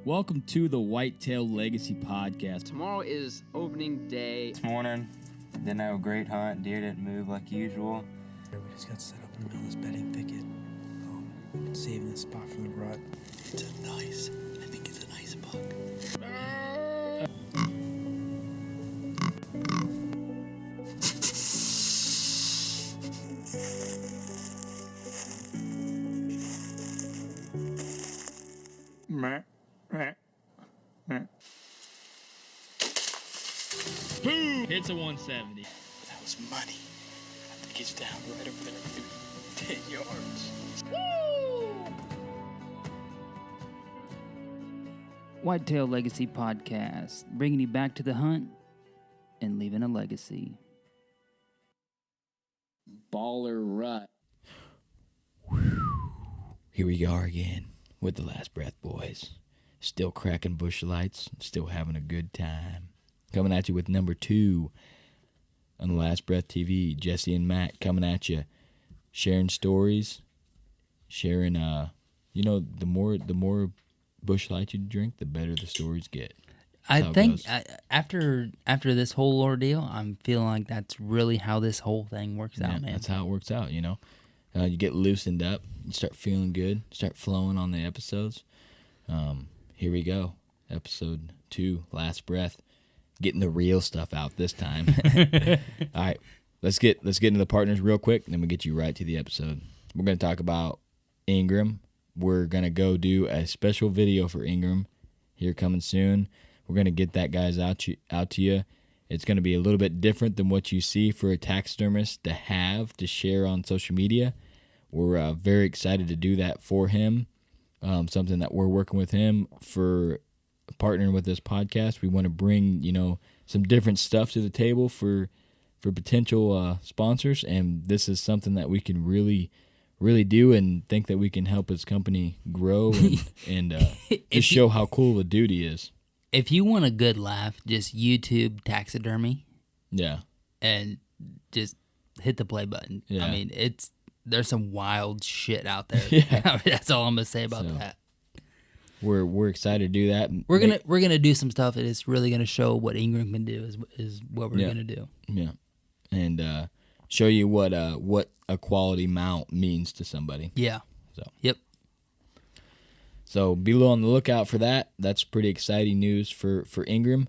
Welcome to the Whitetail Legacy Podcast. Tomorrow is opening day. This morning, didn't have a great hunt. Deer didn't move like usual. We just got set up in the middle of this bedding thicket. We've been saving this spot from the rut. I think it's a nice buck. Boom! Hits a 170. That was money. I think he's down right over there, dude. 10 yards. Whitetail Legacy Podcast, bringing you back to the hunt and leaving a legacy. Baller rut. Here we are again with the last breath, boys. Still cracking bush lights, still having a good time. Coming at you with number 2 on the Last Breath TV. Jesse and Matt coming at you, sharing stories, sharing. The more bush light you drink, the better the stories get. I think after this whole ordeal, I'm feeling like that's really how this whole thing works out, man. That's how it works out, you know. You get loosened up, you start feeling good, start flowing on the episodes. Here we go, episode 2, Last Breath, getting the real stuff out this time. All right, let's get into the partners real quick, and then we'll get you right to the episode. We're going to talk about Ingram. We're going to go do a special video for Ingram here coming soon. We're going to get that guys out to you. It's going to be a little bit different than what you see for a taxidermist to share on social media. We're very excited to do that for him. Something that we're working with him for partnering with this podcast. We want to bring, some different stuff to the table for potential sponsors, and this is something that we can really do and think that we can help his company grow and just show how cool a dude he is. If you want a good laugh, just YouTube taxidermy. Yeah. And just hit the play button. Yeah. I mean, there's some wild shit out there. Yeah. I mean, that's all I'm gonna say about that. We're excited to do that. We're gonna do some stuff that is really gonna show what Ingram can do is what we're gonna do. Yeah. And show you what a quality mount means to somebody. Yeah. Yep. So be on the lookout for that. That's pretty exciting news for Ingram.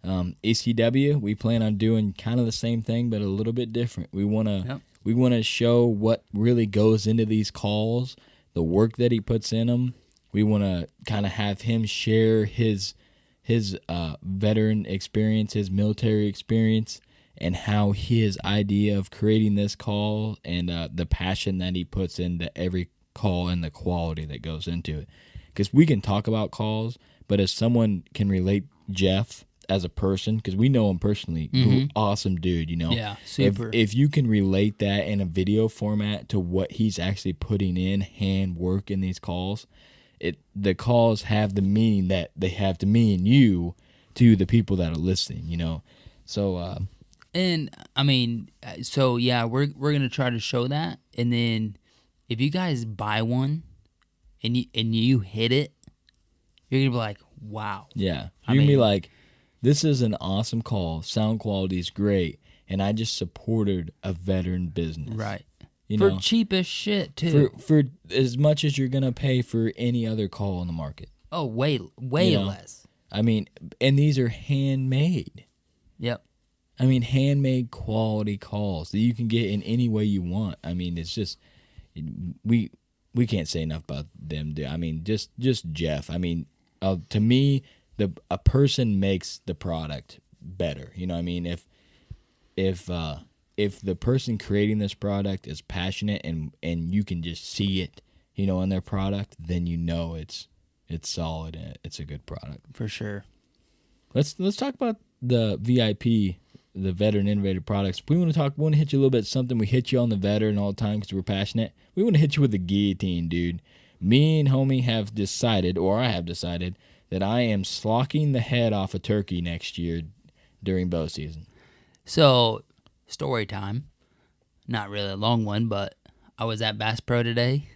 ECW, we plan on doing kind of the same thing, but a little bit different. We want to show what really goes into these calls, the work that he puts in them. We want to kind of have him share his veteran experience, his military experience, and how his idea of creating this call and the passion that he puts into every call and the quality that goes into it. Because we can talk about calls, but as someone can relate Jeff as a person, because we know him personally, awesome dude, Yeah, super. If you can relate that in a video format to what he's actually putting in hand work in these calls, the calls have the meaning that they have to me and you to the people that are listening, So, and I mean, so yeah, we're gonna try to show that, and then if you guys buy one and you hit it, you're gonna be like, wow. Yeah, you're gonna be like, this is an awesome call. Sound quality is great, and I just supported a veteran business. Right. For cheap as shit too. For as much as you're gonna pay for any other call on the market. Oh, way less. I mean, and these are handmade. Yep. I mean, handmade quality calls that you can get in any way you want. I mean, it's just we can't say enough about them. I mean, just Jeff. I mean, to me, a person makes the product better. You know what I mean? If the person creating this product is passionate and you can just see it, in their product, then it's solid and it's a good product for sure. Let's talk about the VIP, the Veteran Innovative Products. We want to hit you a little bit of something. We hit you on the veteran all the time because we're passionate. We want to hit you with the guillotine, dude. Me and homie have decided, or I have decided, that I am slocking the head off a turkey next year during bow season. So, story time. Not really a long one, but I was at Bass Pro today.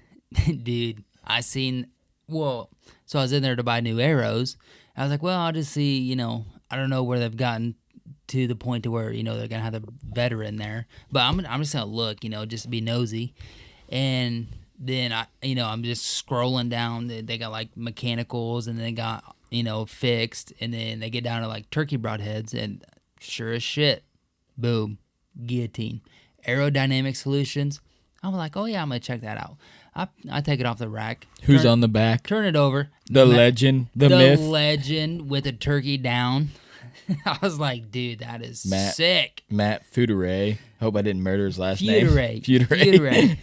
Dude, I seen Well, so I was in there to buy new arrows. I was like, well, I'll just see, I don't know where they've gotten to the point to where, they're going to have the veteran there. But I'm just going to look, just to be nosy. And then, I'm just scrolling down. They got, like, mechanicals, and they got, fixed. And then they get down to, like, turkey broadheads. And sure as shit, boom, guillotine. Aerodynamic Solutions. I'm like, oh, yeah, I'm going to check that out. I take it off the rack. Who's on the back? Turn it over. The legend, the myth. Legend with a turkey down. I was like, dude, that is sick. Matt Futere. Hope I didn't murder his last name. Futere.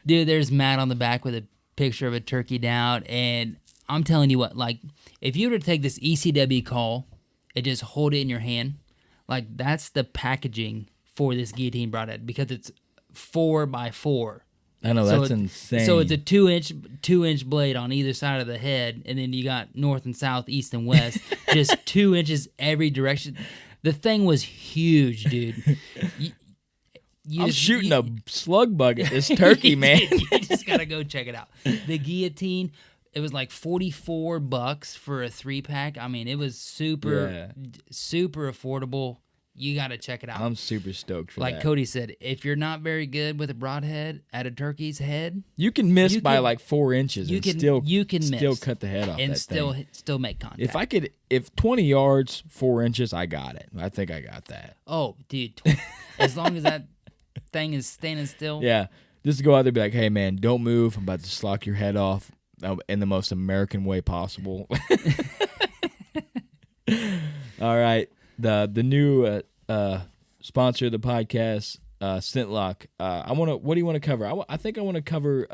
Dude, there's Matt on the back with a picture of a turkey down. And I'm telling you what, like, if you were to take this ECW call and just hold it in your hand, like, that's the packaging for this guillotine broadhead because it's 4x4. I know, that's insane. So it's a 2-inch blade on either side of the head, and then you got north and south, east and west, just 2 inches every direction. The thing was huge, dude. I'm shooting a slug bug at this turkey, man. You just gotta go check it out. The guillotine, it was like $44 for a 3-pack. I mean, it was super affordable. You got to check it out. I'm super stoked for that. Like Cody said, if you're not very good with a broadhead at a turkey's head, you can miss by like 4 inches and still miss cut the head off and that thing. still make contact. If 20 yards, 4 inches, I got it. I think I got that. Oh, dude, as long as that thing is standing still. Yeah, just go out there and be like, hey man, don't move. I'm about to slock your head off in the most American way possible. All right. The new sponsor of the podcast, Scentlok. What do you want to cover? I think I want to cover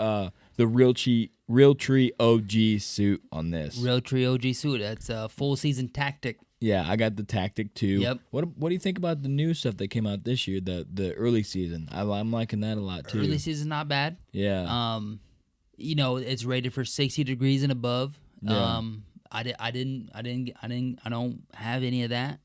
the Realtree OG suit on this. Realtree OG suit. That's a full season tactic. Yeah, I got the tactic too. Yep. What do you think about the new stuff that came out this year? The early season. I'm liking that a lot too. Early season not bad. Yeah. It's rated for 60 degrees and above. Yeah. I don't have any of that.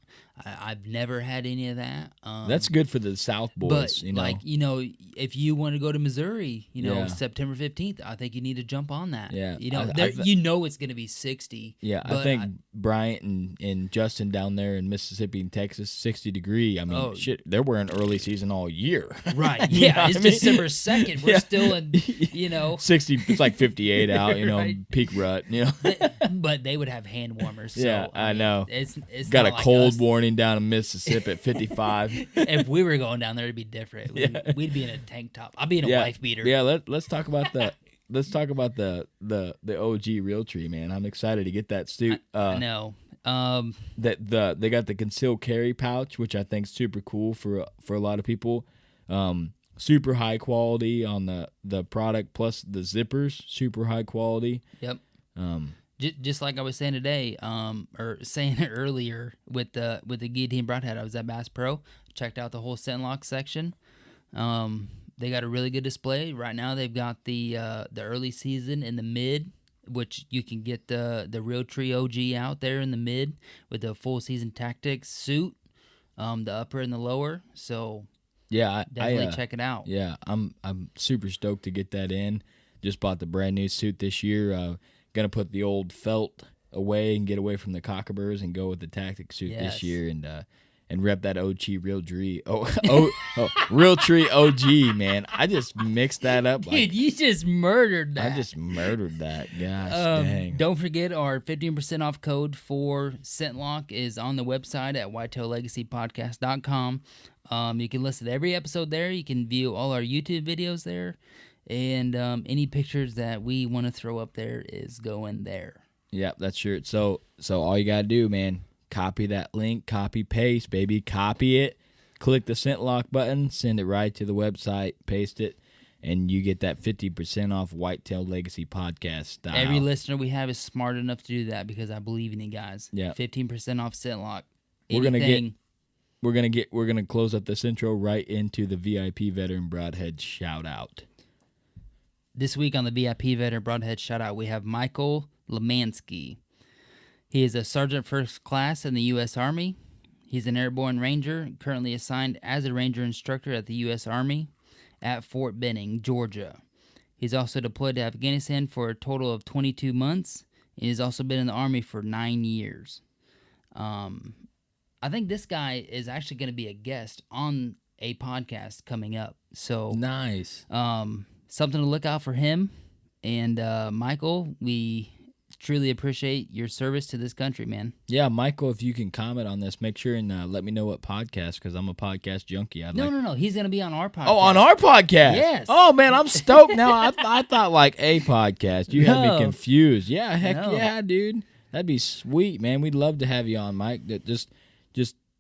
I've never had any of that. That's good for the South boys. But if you want to go to Missouri, September 15th, I think you need to jump on that. Yeah, it's going to be 60. Yeah, I think Bryant and Justin down there in Mississippi and Texas, 60 degree. I mean, shit, they're wearing early season all year. Right. Yeah, it's December 2nd. We're still in, 60. It's like 58 out. Right. Peak rut. But they would have hand warmers. So, yeah, I know. It's got a like cold warning down in Mississippi at 55. If we were going down there, it'd be different. We'd be in a tank top. I'd be in a wife beater. Yeah, let's talk about that. Let's talk about the OG Realtree, man. I'm excited to get that suit. I know. They got the concealed carry pouch, which I think is super cool for a lot of people. Super high quality on the product, plus the zippers, super high quality. Yep. Just like I was saying today, or saying it earlier with the guillotine broadhead, I was at Bass Pro, checked out the whole Scentlok section. They got a really good display right now. They've got the early season in the mid, which you can get the Realtree OG out there in the mid with the full season tactics suit, the upper and the lower. So yeah, definitely check it out. Yeah, I'm super stoked to get that in. Just bought the brand new suit this year. Gonna put the old felt away and get away from the cockaburs and go with the tactic suit this year and rep that OG Realtree. Realtree OG, man. I just mixed that up. Dude, you just murdered that. I just murdered that. Gosh dang. Don't forget our 15% off code for Scentlok is on the website at whitetaillegacypodcast.com. You can listen to every episode there. You can view all our YouTube videos there. And any pictures that we want to throw up there is going there. Yeah, that's true. So all you got to do, man, copy that link, copy, paste, baby. Copy it, click the Scentlok button, send it right to the website, paste it, and you get that 50% off Whitetail Legacy Podcast style. Every listener we have is smart enough to do that because I believe in you guys. Yeah. 15% off Scentlok. We're gonna close up this intro right into the VIP Veteran Broadhead shout out. This week on the VIP Veteran Broadhead Shoutout, we have Michael Lemansky. He is a Sergeant First Class in the U.S. Army. He's an airborne ranger, currently assigned as a ranger instructor at the U.S. Army at Fort Benning, Georgia. He's also deployed to Afghanistan for a total of 22 months. And he's also been in the Army for 9 years. I think this guy is actually going to be a guest on a podcast coming up. So Nice. something to look out for him. And Michael, we truly appreciate your service to this country, man. Yeah, Michael, if you can comment on this, make sure and let me know what podcast, because I'm a podcast junkie. No. He's going to be on our podcast. Oh, on our podcast? Yes. Oh, man, I'm stoked now. I thought like a podcast. You had me No. confused. Yeah, heck No. yeah, dude. That'd be sweet, man. We'd love to have you on, Mike. Just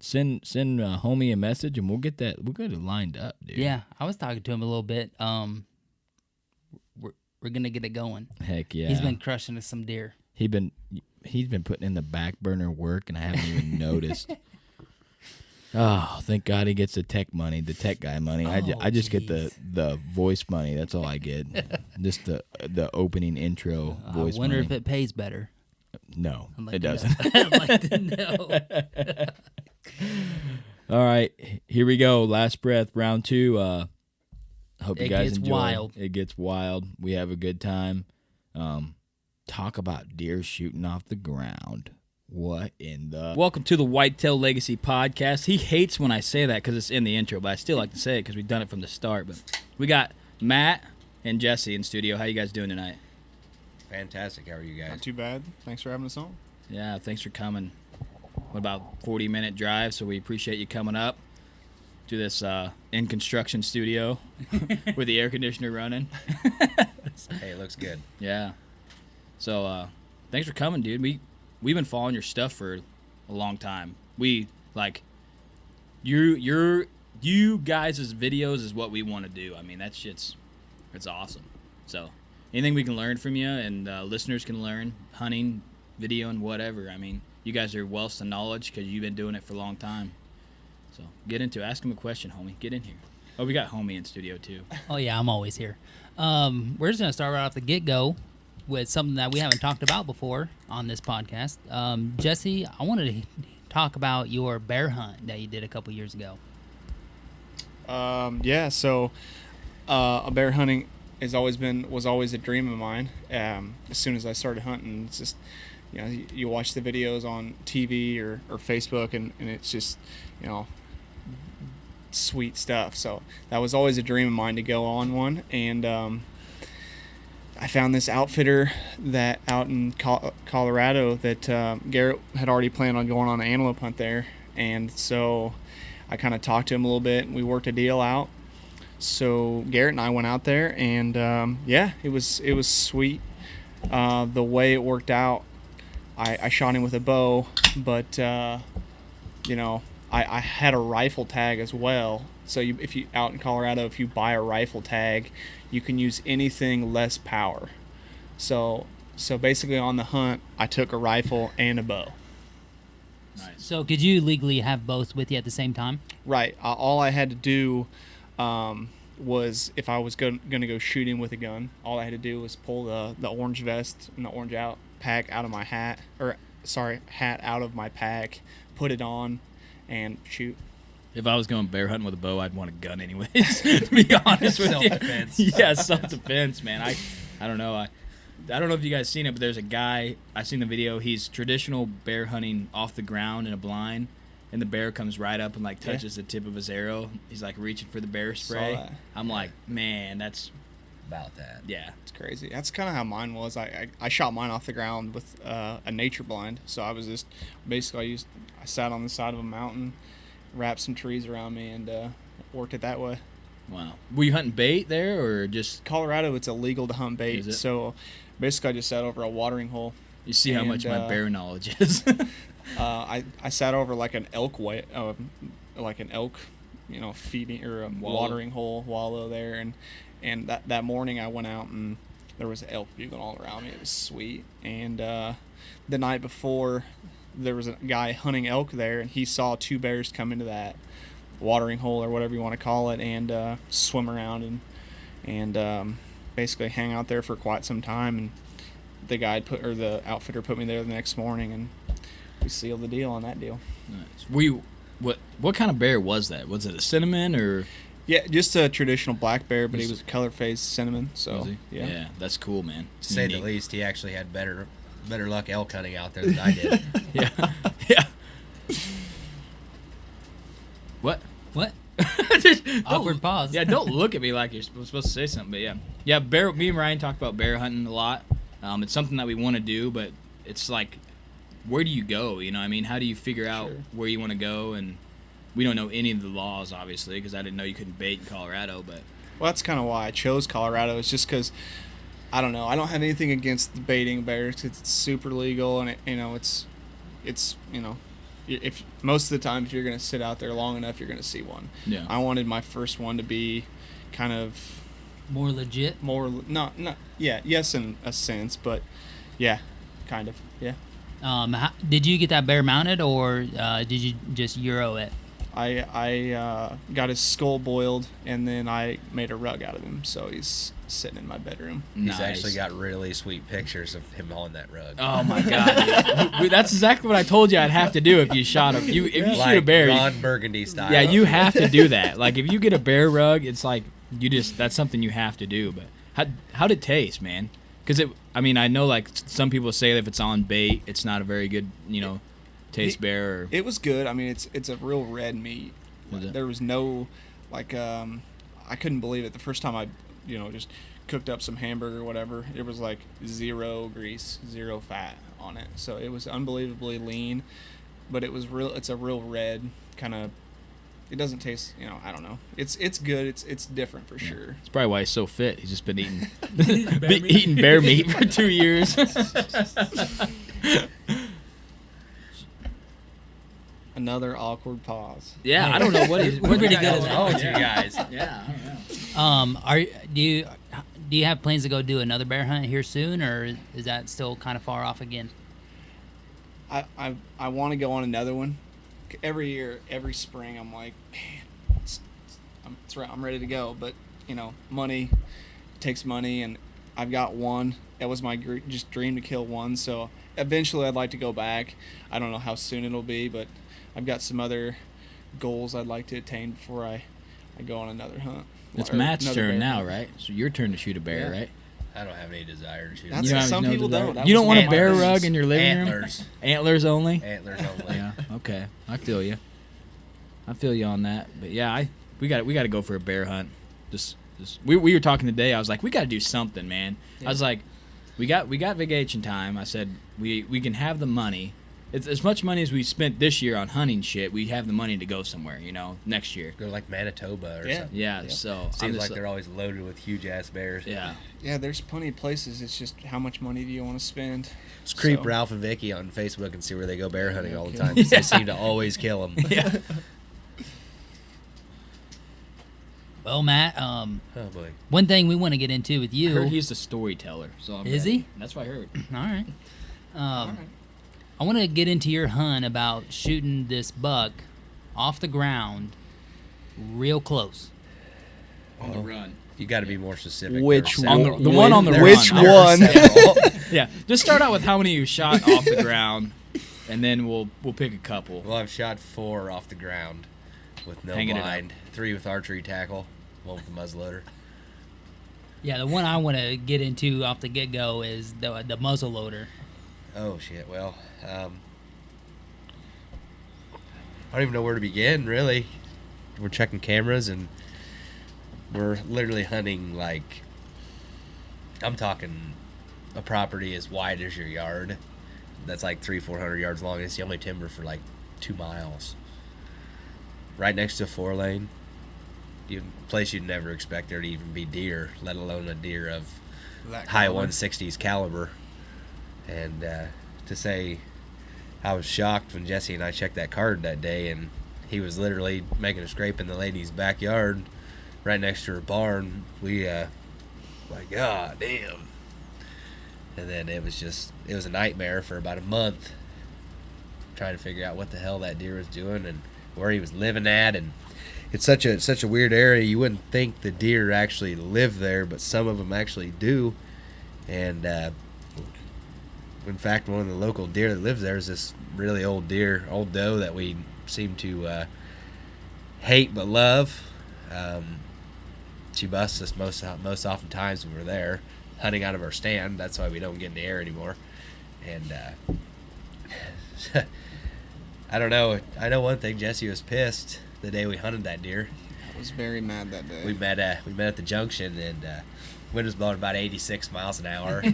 send homie a message, and we'll get it lined up, dude. Yeah, I was talking to him a little bit. We're going to get it going. Heck yeah. He's been crushing us some deer. He's been putting in the back burner work, and I haven't even noticed. Oh, thank God he gets the tech guy money. I just get the voice money. That's all I get. Just the opening intro voice. I wonder money. if it pays better. No, I'd like it to know. doesn't. I'd like to know. All right, here we go. Last breath, round 2. Hope you It guys gets enjoy. wild. It gets wild. We have a good time. Talk about deer shooting off the ground. What in the... Welcome to the Whitetail Legacy Podcast. He hates when I say that because it's in the intro, but I still like to say it because we've done it from the start. But we got Matt and Jesse in studio. How you guys doing tonight? Fantastic. How are you guys? Not too bad. Thanks for having us on. Yeah, thanks for coming. What about 40-minute drive? So we appreciate you coming up to this in construction studio with the air conditioner running. Hey, it looks good. Yeah. So thanks for coming, dude. We've been following your stuff for a long time. We like you guys' videos is what we want to do. I mean, that shit's it's awesome. So anything we can learn from you and listeners can learn, hunting, video, and whatever. I mean, you guys are wealths of knowledge because you've been doing it for a long time. So get into it. Ask him a question, homie. Get in here. Oh, we got homie in studio too. Oh, yeah, I'm always here. We're just going to start right off the get-go with something that we haven't talked about before on this podcast. Jesse, I wanted to talk about your bear hunt that you did a couple years ago. So a bear hunting was always a dream of mine. As soon as I started hunting, it's just, you watch the videos on TV or Facebook, and it's just, sweet stuff. So that was always a dream of mine to go on one. And I found this outfitter that out in Colorado that Garrett had already planned on going on an antelope hunt there. And so I kind of talked to him a little bit, and we worked a deal out. So Garrett and I went out there, and it was sweet. The way it worked out, I shot him with a bow, but I had a rifle tag as well. So if you out in Colorado, if you buy a rifle tag, you can use anything less power. So basically on the hunt, I took a rifle and a bow. Nice. So could you legally have both with you at the same time? Right. All I had to do was, if I was going to go shooting with a gun, all I had to do was pull the orange vest and the orange pack out of my hat out of my pack, put it on, and shoot. If I was going bear hunting with a bow, I'd want a gun anyways, to be honest with you. Self-defense. Yeah, self-defense, man. I don't know. I don't know if you guys seen it, but there's a guy, I seen the video, he's traditional bear hunting off the ground in a blind, and the bear comes right up and like touches the tip of his arrow. He's like reaching for the bear spray. that. I'm like, man, that's, About that. yeah. It's crazy. That's kind of how mine was. I shot mine off the ground with a nature blind. So I was just basically I sat on the side of a mountain, wrapped some trees around me, and worked it that way. Wow. Were you hunting bait there or just, Colorado, it's illegal to hunt bait. Is it? So basically I just sat over a watering hole. you see how much my And, bear knowledge is? I sat over like an elk feeding or a Wallow. watering hole wallow there, and that morning I went out and there was elk bugling all around me. It was sweet. And the night before, there was a guy hunting elk there, and he saw 2 bears come into that watering hole or whatever you want to call it, and swim around and basically hang out there for quite some time. And the outfitter put me there the next morning, and we sealed the deal on that deal. Nice. Were you, what kind of bear was that? Was it a cinnamon or? Yeah, just a traditional black bear, but he was a color phase cinnamon. So Was he? yeah. That's cool, man. To say the Unique. least, he actually had better luck elk hunting out there than I did. Yeah. Yeah. What? What? Don't- Awkward pause. Yeah, don't look at me like you're supposed to say something, but yeah. Yeah, me and Ryan talk about bear hunting a lot. It's something that we want to do, but it's like, where do you go? You know what I mean? How do you figure out where you want to go? And we don't know any of the laws, obviously, because I didn't know you couldn't bait in Colorado, but... Well, that's kind of why I chose Colorado. It's just because, I don't know, I don't have anything against the baiting bears. It's super legal, and it's if most of the time if you're gonna sit out there long enough, you're gonna see one. Yeah. I wanted my first one to be kind of More legit. yes in a sense, but yeah, kind of, yeah. Did you get that bear mounted, or did you just Euro it? I got his skull boiled, and then I made a rug out of him, so he's sitting in my bedroom. He's actually got really sweet pictures of him on that rug. Oh my god, dude. That's exactly what I told you I'd have to do if you shot him. If you Like shoot a bear, Ron Burgundy style. yeah, you have to do that. Like if you get a bear rug, it's like that's something you have to do. But how'd it taste, man? Because I know like some people say that if it's on bait, it's not a very good taste bear. Or, It was good. I mean, it's a real red meat. Was it? There was no I couldn't believe it the first time I just cooked up some hamburger or whatever. It was like 0 grease, 0 fat on it. So it was unbelievably lean, but it's a real red kind of. It doesn't taste, I don't know. It's good. It's different for sure. it's probably why he's so fit. He's just been eating eating bear meat for 2 years. Another awkward pause. Yeah, I don't know what he's We're pretty good at What's that. wrong with you guys? Yeah, I don't know. Do you have plans to go do another bear hunt here soon, or is that still kind of far off again? I want to go on another one. Every year, every spring, I'm like, man, I'm ready to go. But money takes money, and I've got one. That was my just dream to kill one. So eventually, I'd like to go back. I don't know how soon it'll be, but I've got some other goals I'd like to attain before I go on another hunt. It's Or Matt's another turn bear now, hunt. right? So your turn to shoot a bear, Yeah. right? I don't have any desire to shoot. That's You don't have some no people desire? don't. That You was don't want a one of my bear things. rug in your living Antlers. room? Antlers only? Antlers only. Yeah. Okay. I feel you. I feel you on that. But yeah, we got to go for a bear hunt. We were talking today. I was like, we got to do something, man. I was like, we got vacation time. I said we can have the money. It's as much money as we spent this year on hunting shit. We have the money to go somewhere, next year. Go like Manitoba or Yeah. something. Yeah. So I'm Seems just like they're always loaded with huge ass bears. Yeah. Yeah, there's plenty of places. It's just how much money do you want to spend? Just creep So- Ralph and Vicky on Facebook and see where they go bear hunting all the Okay. time. 'Cause they seem to always kill them. Yeah. Well, Matt, Oh boy. one thing we want to get into with I you. heard he's the storyteller. So I'm Is ready. he? That's what I heard. All right. I want to get into your hunt about shooting this buck off the ground real close. On the run. You got to be more specific. Which There were one? several. The one on the Which run. one? Several. Yeah. Just start out with how many you shot off the ground, and then we'll pick a couple. Well, I've shot 4 off the ground with no Hanging it up. blind. 3 with archery tackle. 1 with the muzzleloader. Yeah, the one I want to get into off the get-go is the muzzle loader. Oh shit. Well, I don't even know where to begin. Really, we're checking cameras and we're literally hunting like I'm talking a property as wide as your yard. That's like 300-400 yards long. It's the only timber for like 2 miles. Right next to a 4-lane. Place you'd never expect there to even be deer, let alone a deer of high 160s caliber. And to say I was shocked when Jesse and I checked that card that day, and he was literally making a scrape in the lady's backyard right next to her barn. We like, God damn. And then it was a nightmare for about a month trying to figure out what the hell that deer was doing and where he was living at. And it's such a weird area. You wouldn't think the deer actually live there, but some of them actually do. And in fact, one of the local deer that lives there is this really old deer, old doe that we seem to hate but love. She busts us most oftentimes when we're there, hunting out of our stand. That's why we don't get in the air anymore. And I don't know. I know one thing. Jesse was pissed the day we hunted that deer. I was very mad that day. We met at the junction, and wind was blowing about 86 miles an hour.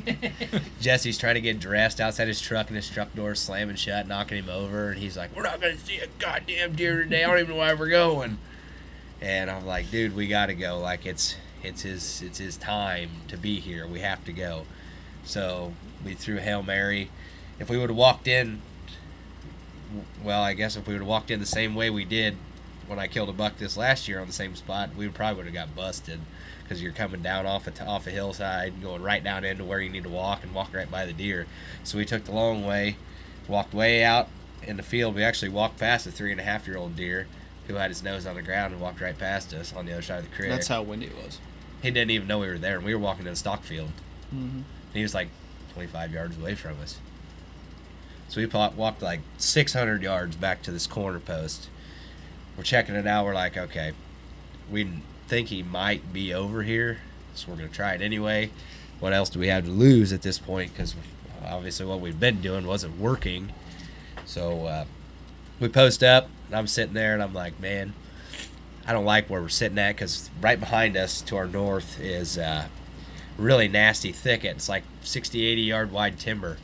Jesse's trying to get dressed outside his truck, and his truck door's slamming shut, knocking him over. And he's like, "We're not gonna see a goddamn deer today. I don't even know why we're going." And I'm like, "Dude, we gotta go. Like it's his time to be here. We have to go." So we threw a Hail Mary. If we would have walked in, well, I guess if we would have walked in the same way we did when I killed a buck this last year on the same spot, we probably would have got busted, because you're coming down off a hillside, going right down into where you need to walk, and walk right by the deer. So we took the long way, walked way out in the field. We actually walked past a 3.5-year-old deer who had his nose on the ground and walked right past us on the other side of the creek. That's how windy it was. He didn't even know we were there, and we were walking in a stock field. Mm-hmm. He was like 25 yards away from us. So we walked like 600 yards back to this corner post. We're checking it out. We're like, okay, we think he might be over here, so we're going to try it anyway. What else do we have to lose at this point? Because obviously what we've been doing wasn't working. So we post up, and I'm sitting there, and I'm like, man, I don't like where we're sitting at, because right behind us to our north is really nasty thicket. It's like 60, 80 yard wide timber,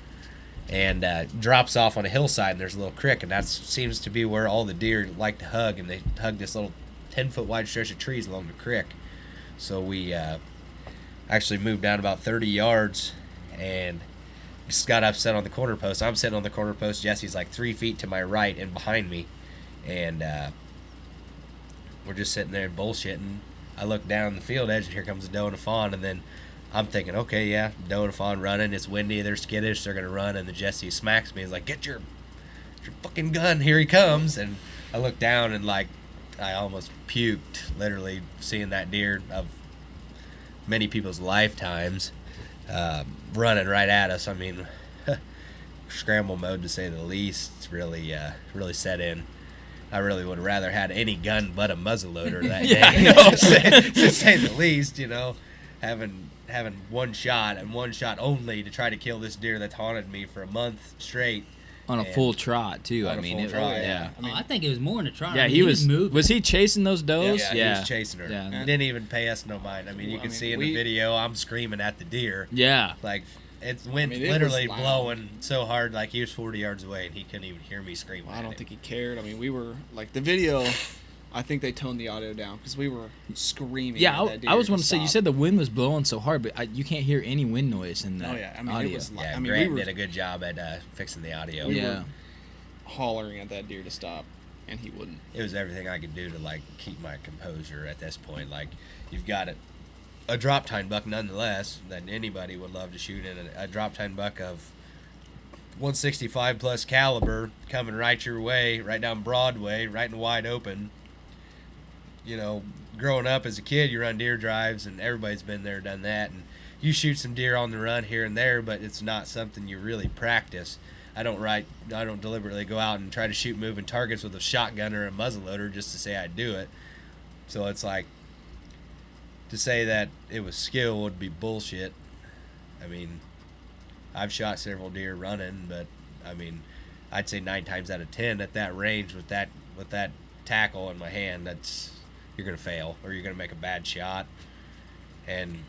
and drops off on a hillside, and there's a little creek, and that seems to be where all the deer like to hug, and they hug this little 10-foot wide stretch of trees along the creek. So we actually moved down about 30 yards and just got upset on the corner post. I'm sitting on the corner post. Jesse's like 3 feet to my right and behind me, and we're just sitting there bullshitting. I look down the field edge, and here comes a doe and a fawn, and then I'm thinking, okay, yeah, doe and a fawn running. It's windy. They're skittish. They're going to run. And then Jesse smacks me. He's like, get your fucking gun. Here he comes. And I look down, and like I almost puked, literally, seeing that deer of many people's lifetimes running right at us. I mean, scramble mode, to say the least, really set in. I really would have rather had any gun but a muzzleloader that day, to say the least. You know, having one shot and one shot only to try to kill this deer that's haunted me for a month straight. On a full trot too. On I a mean, full trot, yeah. I, I think it was more than a trot. Yeah, I mean, he was moving. Was he chasing those does? Yeah, he was chasing her. Yeah. Didn't even pay us no mind. I mean, you can see in the video, I'm screaming at the deer. Yeah. Like, it went it literally was loud. blowing so hard, like he was 40 yards away, and he couldn't even hear me screaming. I don't think he cared. I mean, we were like the video. I think they toned the audio down because we were screaming. Yeah, at that deer I was want to say, you stop. said the wind was blowing so hard, but you can't hear any wind noise in the Oh yeah, I mean audio. it was. Yeah, I mean Grant we were did a good job at fixing the audio. Yeah. hollering at that deer to stop, and he wouldn't. It was everything I could do to like keep my composure at this point. Like, you've got a drop tine buck nonetheless that anybody would love to shoot in, a drop tine buck of 165 plus caliber coming right your way, right down Broadway, right in wide open. You know, growing up as a kid, you run deer drives, and everybody's been there, done that, and you shoot some deer on the run here and there, but it's not something you really practice. I don't deliberately go out and try to shoot moving targets with a shotgun or a muzzleloader just to say I do it. So it's like, to say that it was skill would be bullshit. I mean, I've shot several deer running, but I mean, I'd say 9 times out of 10 at that range with that tackle in my hand, you're gonna fail, or you're gonna make a bad shot. And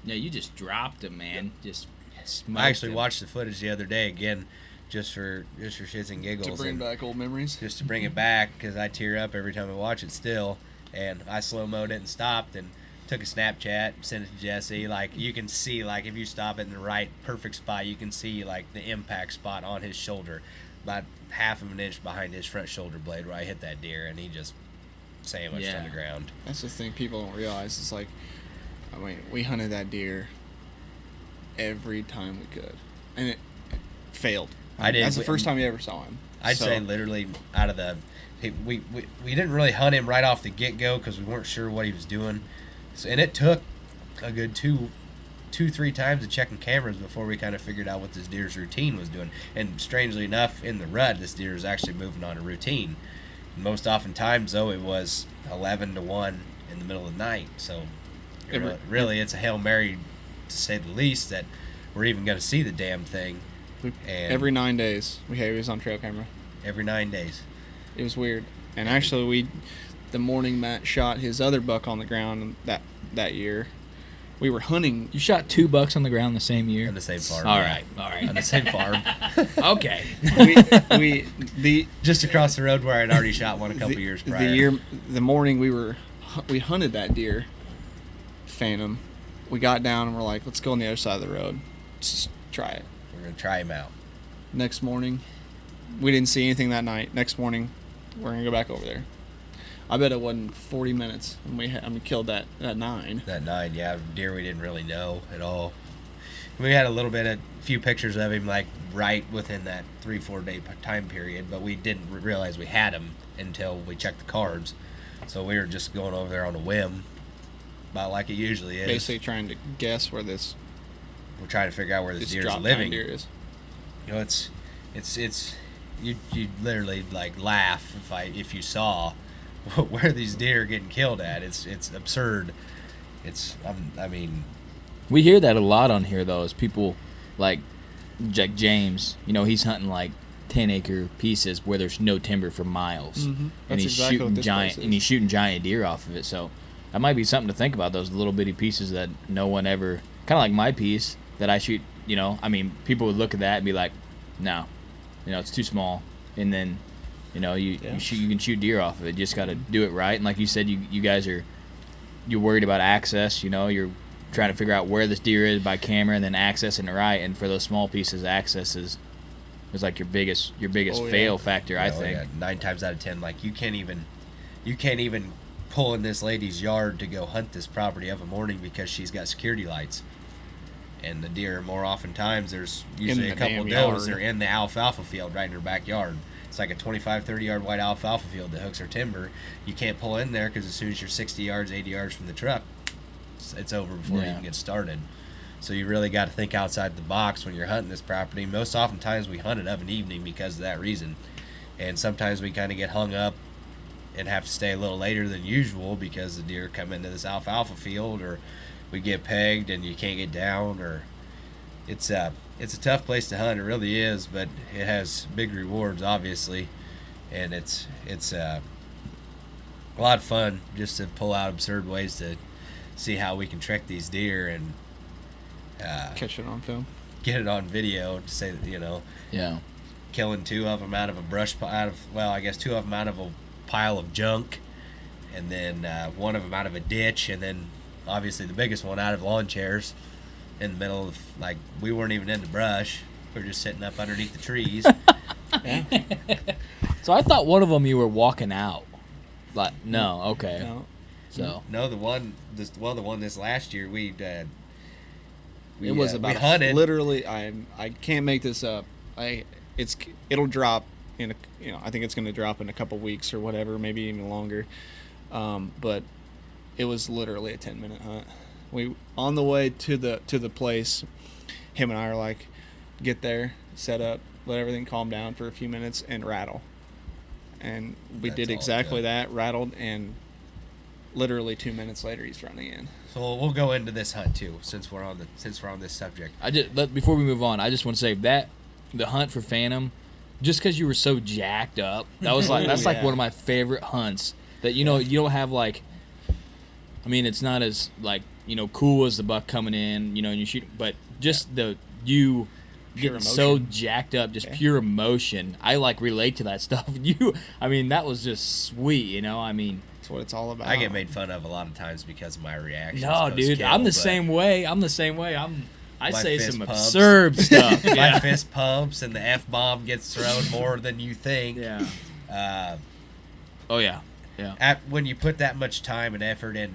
Yeah, you just dropped him, man. Just smoked I actually him. watched the footage the other day again, just for shits and giggles, To bring and back old memories. just to bring it back, because I tear up every time I watch it still. And I slow-moed it and stopped and took a Snapchat, sent it to Jesse. Like, you can see, like, if you stop it in the right perfect spot, you can see like the impact spot on his shoulder, about half of an inch behind his front shoulder blade where I hit that deer, and he just sandwiched on the ground. That's the thing people don't realize. It's like, I mean, we hunted that deer every time we could, and it failed. I did. That's the first time you ever saw him. I'd say literally out of the, we didn't really hunt him right off the get-go because we weren't sure what he was doing. So, and it took a good two, 3 times of checking cameras before we kind of figured out what this deer's routine was doing. And strangely enough, in the rut, this deer is actually moving on a routine. Most oftentimes, though, it was 11 to 1 in the middle of the night. So Every- really, it's a Hail Mary, to say the least, that we're even going to see the damn thing. And Every 9 days, he was on trail camera. every 9 days. It was weird. And actually, the morning Matt shot his other buck on the ground that year, we were hunting. You shot 2 bucks on the ground the same year. On the same farm. All yeah. right. On the same farm. Okay. Just across the road where I'd already shot one a couple years prior. The morning we hunted that deer, Phantom. We got down and we're like, let's go on the other side of the road. Just try it. We're going to try him out. Next morning, we didn't see anything that night. Next morning, we're gonna go back over there. I bet it wasn't 40 minutes, and we killed that 9. That 9, yeah, deer we didn't really know at all. We had a few pictures of him, like, right within that 3-4 day time period, but we didn't realize we had him until we checked the cards. So we were just going over there on a whim, about like it usually is. Basically trying to guess where this We're trying to figure out where this deer is drop living. deer is. You know, it's you literally like laugh if you saw where these deer are getting killed at. It's absurd. I mean, We hear that a lot on here, though, is people like Jack James. You know, he's hunting like 10-acre pieces where there's no timber for miles, and That's he's exactly what shooting this giant place is. and he's shooting giant deer off of it. So that might be something to think about. Those little bitty pieces that no one ever, kind of like my piece that I shoot. You know, I mean, people would look at that and be like, "No, you know, it's too small." And then, you know, you can shoot deer off of it. You just got to do it right. And like you said, you guys you're worried about access. You know, you're trying to figure out where this deer is by camera and then accessing it right. And for those small pieces, access is like your biggest fail factor, I think. Yeah, 9 times out of 10, like you can't even pull in this lady's yard to go hunt this property of a morning because she's got security lights. And the deer, more often times, there's usually In a the couple damn does. yard. They're in the alfalfa field right in her backyard. It's like a 25, 30-yard wide alfalfa field that hooks her timber. You can't pull in there because as soon as you're 60 yards, 80 yards from the truck, it's over before you even get started. So you really got to think outside the box when you're hunting this property. Most oftentimes we hunt it of an evening because of that reason. And sometimes we kind of get hung up and have to stay a little later than usual because the deer come into this alfalfa field, or we get pegged and you can't get down, or it's a tough place to hunt. It really is, but it has big rewards, obviously, and it's a lot of fun just to pull out absurd ways to see how we can trick these deer and Catch it on film. get it on video to say that, you know, Yeah. killing 2 of them out of a brush pile, I guess 2 of them out of a pile of junk, and then 1 of them out of a ditch, and then obviously the biggest one out of lawn chairs in the middle of, like, we weren't even in the brush. We were just sitting up underneath the trees. So I thought one of them you were walking out. Like, no, okay. No. So No, the one this last year we It was about we hunted. literally. I can't make this up. It'll drop in I think it's going to drop in a couple weeks or whatever, maybe even longer. But it was literally a 10-minute hunt. We on the way to the place. Him and I are like, get there, set up, let everything calm down for a few minutes, and rattle. And we That's did all it exactly took. that. Rattled, and literally 2 minutes later, he's running in. So we'll go into this hunt too, since we're on this subject. before we move on, I just want to say that the hunt for Phantom, just because you were so jacked up, that's like Yeah. one of my favorite hunts. That you don't have like, I mean, it's not as like cool as the buck coming in, and you shoot, but just you Pure getting so emotion. jacked up, just pure emotion. I like relate to that stuff. That was just sweet. I mean. That's what it's all about. I get made fun of a lot of times because of my reactions. No, dude, post-kill, I'm the but same way. I My say fist some pumps. absurd stuff. My Yeah. fist pumps and the F-bomb gets thrown more than you think. Yeah. Oh yeah. Yeah. When you put that much time and effort and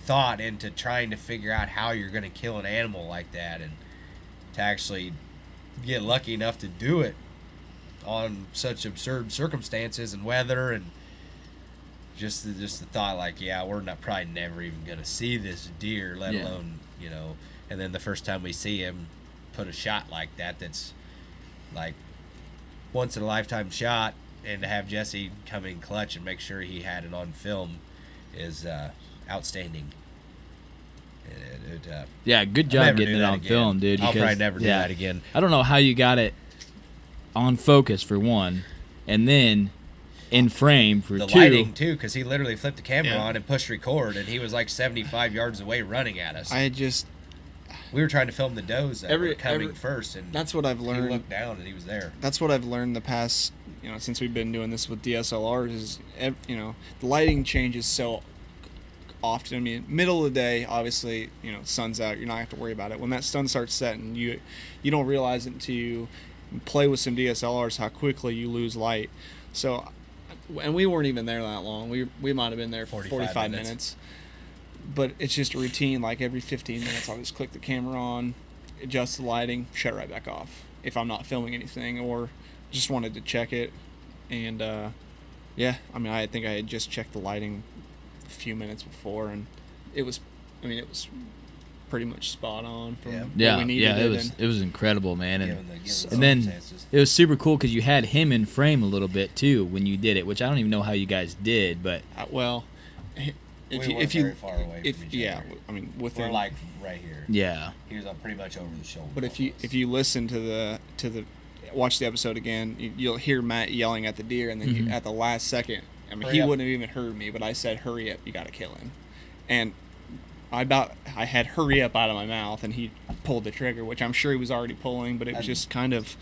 thought into trying to figure out how you're going to kill an animal like that, and to actually get lucky enough to do it on such absurd circumstances and weather, and just the thought, like, yeah, we're probably never even going to see this deer, let alone, and then the first time we see him put a shot like that's like once in a lifetime shot, and to have Jesse come in clutch and make sure he had it on film is outstanding. Yeah, good I'll job never getting do it that on again. film, dude. I'll because- probably never do that again. I don't know how you got it on focus for one, and then in frame for The two. lighting too, because he literally flipped the camera Yeah. on and pushed record, and he was like 75 yards away running at us. We were trying to film the does that were coming every- first, and That's what I've he learned. looked down and he was there. That's what I've learned the past, since we've been doing this with DSLRs is, the lighting changes so often. I mean, middle of the day, obviously, sun's out, you're not have to worry about it. When that sun starts setting, you don't realize it until you play with some DSLRs how quickly you lose light. So, and we weren't even there that long. We might have been there for 45 minutes. But it's just a routine. Like every 15 minutes, I'll just click the camera on, adjust the lighting, shut it right back off if I'm not filming anything or just wanted to check it. And yeah, I mean, I think I had just checked the lighting a few minutes before, and it was pretty much spot on from what Yeah, we needed. yeah, it and was incredible, man. And Given the and then circumstances. it was super cool because you had him in frame a little bit too when you did it, which I don't even know how you guys did, but well, We if weren't you very far away if from each yeah, other. I mean We're within like right here. yeah, He was pretty much over the shoulder. But if you almost. listen to the watch the episode again, you'll hear Matt yelling at the deer, and then Mhm. at the last second, I mean, Hurry he up. wouldn't have even heard me, but I said, "Hurry up, you got to kill him," and I had "hurry up" out of my mouth, and he pulled the trigger, which I'm sure he was already pulling, but it was just kind of,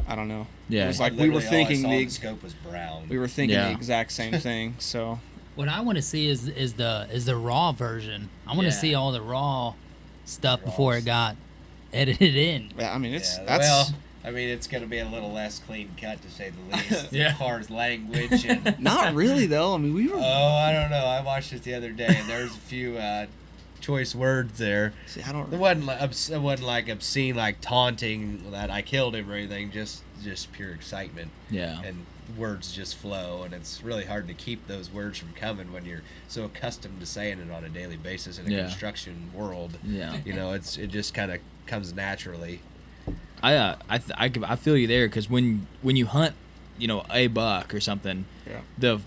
I don't know. Yeah. It was like we Literally were thinking all I saw the on the scope was brown. we were thinking Yeah. the exact same thing. So What I want to see is the raw version. I want Yeah. to see all the raw stuff before Raws. it got edited in. yeah, I mean, it's Yeah, that's well, I mean, it's going to be a little less clean cut to say the least, Yeah. as far as language and. not really though. I mean, we were. Oh, I don't know. I watched it the other day, and there's a few choice words there. See, I don't. It wasn't like obscene, like taunting that I killed him or anything. Just pure excitement, yeah, and words just flow, and it's really hard to keep those words from coming when you're so accustomed to saying it on a daily basis in a Yeah. construction world. yeah. You know, it just kind of comes naturally. I feel you there because when you hunt, a buck or something, Yeah. the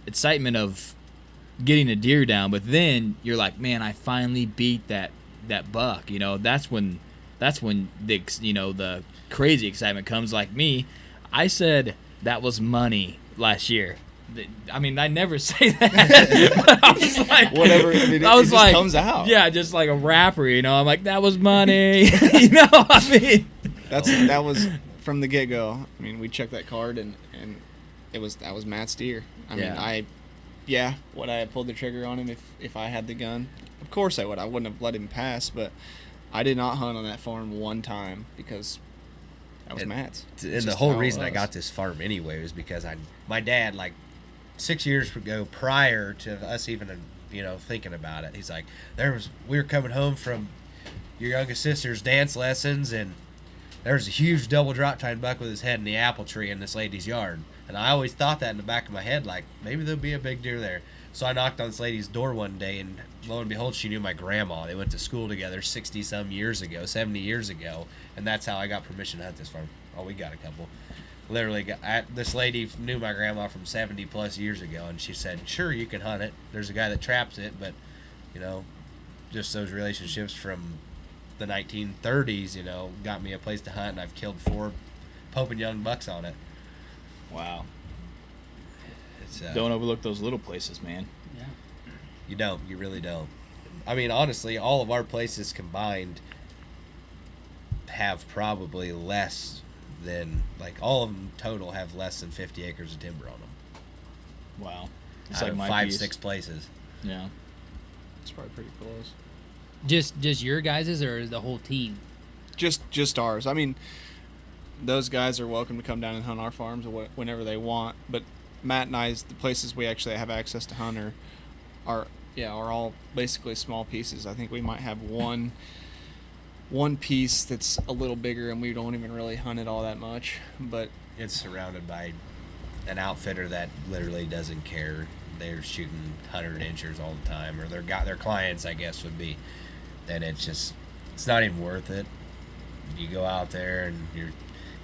excitement of getting a deer down, but then you're like, man, I finally beat that buck. That's when the crazy excitement comes. Like me, I said that was money last year. I mean, I never say that. But I was like, Whatever. I mean, I was it just like, comes out. yeah, just like a rapper. I'm like, that was money. I mean, That was from the get go. I mean, we checked that card and that was Matt's deer. I mean, Yeah. would I have pulled the trigger on him if I had the gun? Of course I would. I wouldn't have let him pass, but I did not hunt on that farm one time because that was Matt's. It's And the just whole how it reason I was. got this farm anyway was because my dad, like 6 years ago, prior to us even thinking about it, he's like, we were coming home from your youngest sister's dance lessons, and there was a huge double drop tine buck with his head in the apple tree in this lady's yard. And I always thought that in the back of my head, like, maybe there'll be a big deer there. So I knocked on this lady's door one day, and lo and behold, she knew my grandma. They went to school together 60-some years ago, 70 years ago, and that's how I got permission to hunt this farm. Oh, we got a couple. Literally, this lady knew my grandma from 70-plus years ago, and she said, sure, you can hunt it. There's a guy that traps it, but, just those relationships from the 1930s, got me a place to hunt, and I've killed 4 Pope and Young bucks on it. wow. It's, Don't overlook those little places, man. Yeah. You don't. You really don't. I mean, honestly, all of our places combined have probably less than, all of them total have less than 50 acres of timber on them. Wow. It's Out like of my 5, piece. 6 places. Yeah. It's probably pretty close. Just your guys's or the whole team? Just ours. I mean, those guys are welcome to come down and hunt our farms whenever they want. But Matt and I's, the places we actually have access to hunt are all basically small pieces. I think we might have one piece that's a little bigger, and we don't even really hunt it all that much. But It's surrounded by an outfitter that literally doesn't care. They're shooting 100 inchers all the time, or their clients, I guess, would be. Then it's not even worth it. You go out there and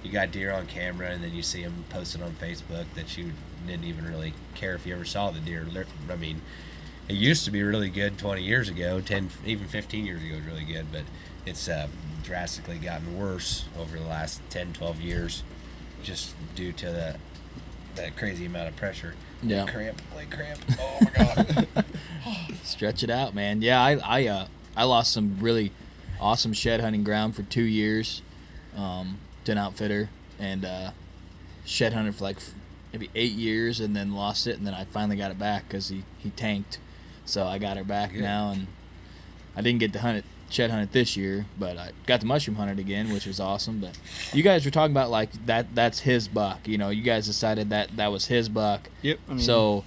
you got deer on camera, and then you see them posted on Facebook that you didn't even really care if you ever saw the deer. I mean, It used to be really good 20 years ago, 10, even 15 years ago was really good, but it's drastically gotten worse over the last 10, 12 years, just due to that crazy amount of pressure. Yeah. Cramp. Oh my God. Stretch it out, man. Yeah, I lost some really awesome shed hunting ground for 2 years to an outfitter, and shed hunted for like maybe 8 years, and then lost it, and then I finally got it back because he tanked. So I got her back now, and I didn't get to shed hunt it this year, but I got to mushroom hunt it again, which was awesome. But you guys were talking about like that's his buck. You know, you guys decided that was his buck. Yep. I mean, So